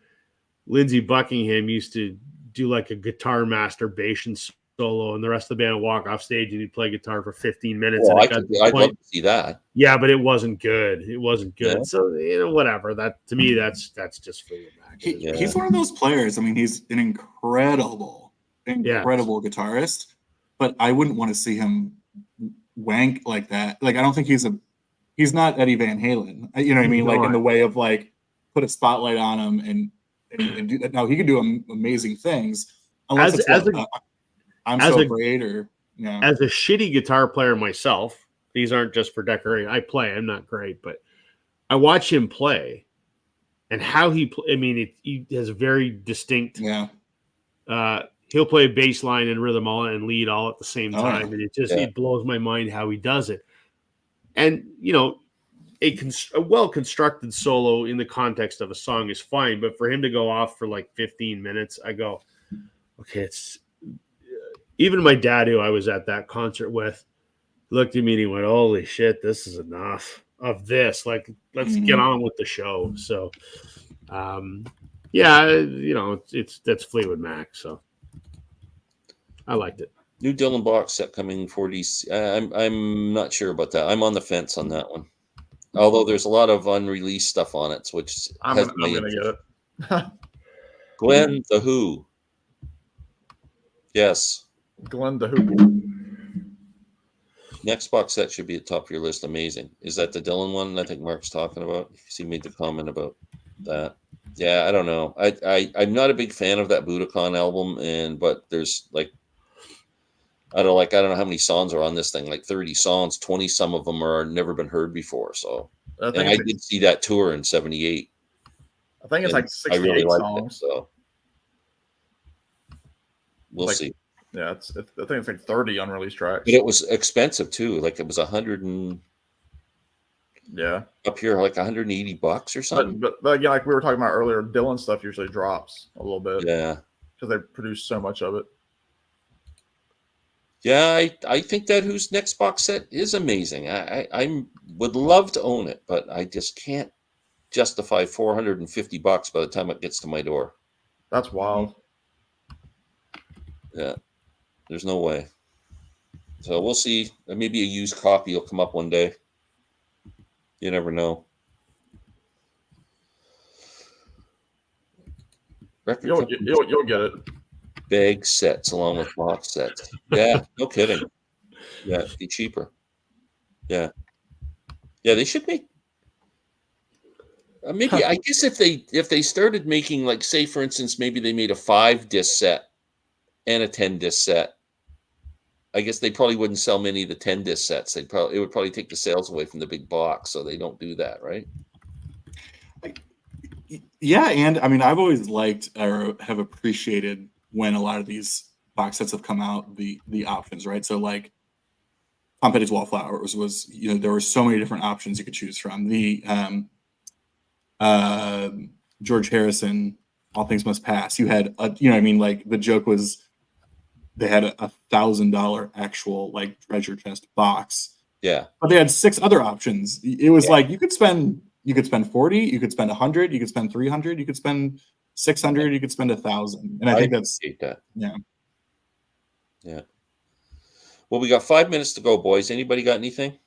Lindsey Buckingham used to do like a guitar masturbation solo, and the rest of the band would walk off stage and he'd play guitar for 15 minutes. Well, I'd love to see that. Yeah, but it wasn't good. It wasn't good. Yeah. So whatever. That to me, that's just Fleetwood Mac. He's one of those players. I mean, he's an incredible guitarist, but I wouldn't want to see him wank like that. Like, I don't think he's not Eddie Van Halen. You know what I mean? Like in the way of like put a spotlight on him and do that. Now he can do amazing things. Unless I'm so great or as a shitty guitar player myself, these aren't just for decorating. I play. I'm not great, but I watch him play, and how he. I mean, he has a very distinct. Yeah. He'll play bass line and rhythm all and lead all at the same time, and it blows my mind how he does it. And a well-constructed solo in the context of a song is fine, but for him to go off for like 15 minutes, I go, okay, it's. Even my dad, who I was at that concert with, looked at me and he went, "Holy shit, this is enough of this. Like, let's get on with the show." So, that's Fleetwood Mac. So, I liked it. New Dylan box set coming for DC. I'm not sure about that. I'm on the fence on that one. Although there's a lot of unreleased stuff on it, which I'm gonna get it. Glenn the Who. Yes. Glenn the Who. Next box set should be at the top of your list. Amazing. Is that the Dylan one I think Mark's talking about? He made the comment about that. Yeah, I don't know. I'm not a big fan of that Budokan album, but there's like I don't know how many songs are on this thing, like 30 songs, 20 some of them are never been heard before. So I did see that tour in 78. I think it's And like I 68 really like songs. it, so we'll Like, see. Yeah, I think it's like 30 unreleased tracks. But it was expensive too. Like it was 100 and yeah, up here like $180 or something. But again, like we were talking about earlier, Dylan stuff usually drops a little bit. Yeah. Because they produce so much of it. Yeah, I think that Who's Next box set is amazing. I would love to own it, but I just can't justify $450 by the time it gets to my door. That's wild. Yeah, there's no way. So we'll see. Maybe a used copy will come up one day. You never know. You'll get it. Bag sets along with box sets. Yeah, no kidding. Yeah, be cheaper. Yeah, they should make. Maybe I guess if they started making, like, say for instance, maybe they made a 5-disc set and a 10-disc set. I guess they probably wouldn't sell many of the 10-disc sets. It would probably take the sales away from the big box, so they don't do that, right? Yeah, and I mean, I've always liked or have appreciated when a lot of these box sets have come out, the options, right? So like Tom Petty's Wallflowers was, there were so many different options you could choose from. The George Harrison, All Things Must Pass. You had, like the joke was they had a $1,000 actual like treasure chest box. Yeah. But they had 6 other options. It was like you could spend 40, you could spend 100, you could spend 300, you could spend 600, you could spend 1,000. And I think that's that. Yeah. Yeah. Well, we got 5 minutes to go, boys. Anybody got anything?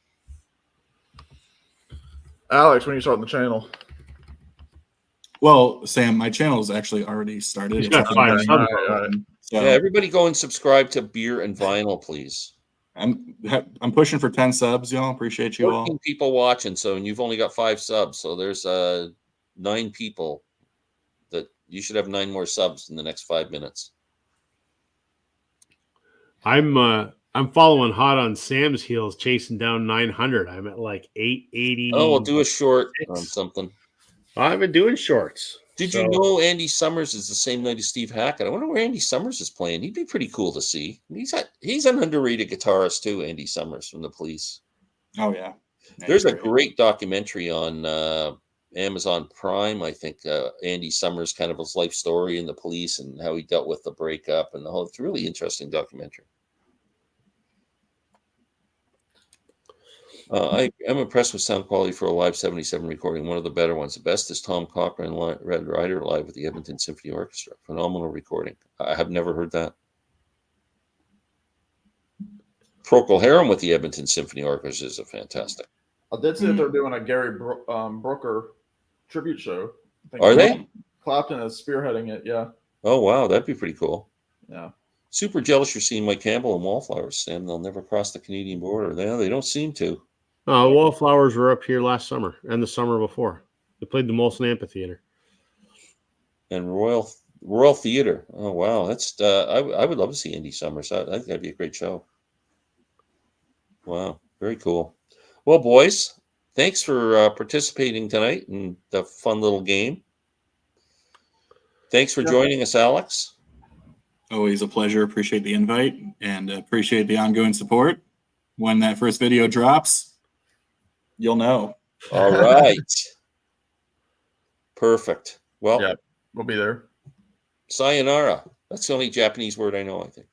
Alex, when you start the channel? Well, Sam, my channel is actually already started. He's got 5 subs. So Yeah, everybody go and subscribe to Beer and Vinyl, please. I'm pushing for 10 subs, y'all. Appreciate you 14 all. people watching, and you've only got 5 subs, so there's 9 people that you should have 9 more subs in the next 5 minutes. I'm following hot on Sam's heels, chasing down 900. I'm at like 880. Oh, we'll do a short on something. I've been doing shorts. Did you know Andy Summers is the same night as Steve Hackett? I wonder where Andy Summers is playing. He'd be pretty cool to see. He's an underrated guitarist too, Andy Summers from the Police. Oh yeah. There's a great documentary on Amazon Prime, I think. Andy Summers, kind of his life story in the Police and how he dealt with the breakup and the whole. It's a really interesting documentary. I'm impressed with sound quality for a live 77 recording, one of the better ones. The best is Tom Cochran Red Rider live with the Edmonton Symphony Orchestra. Phenomenal recording. I have never heard that. Procol Harum with the Edmonton Symphony Orchestra is a fantastic. I did see that they're doing a Gary Brooker tribute show. Are they? Clapton is spearheading it, yeah. Oh, wow. That'd be pretty cool. Yeah. Super jealous you're seeing Mike Campbell and Wallflowers, Sam. They'll never cross the Canadian border. They don't seem to. Wallflowers were up here last summer and the summer before. They played the Molson Amphitheater. And Royal Theater. Oh, wow. That's I would love to see Andy Summers. I think that'd be a great show. Wow. Very cool. Well, boys, thanks for participating tonight in the fun little game. Thanks for joining us, Alex. Always a pleasure. Appreciate the invite and appreciate the ongoing support. When that first video drops, you'll know. All right. Perfect. Well, yeah, we'll be there. Sayonara. That's the only Japanese word I know, I think.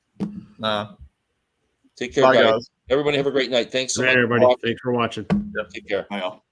Take care, Bye, guys. Everybody have a great night. Thanks so much. Everybody. Thanks for watching. Take care. Bye, all.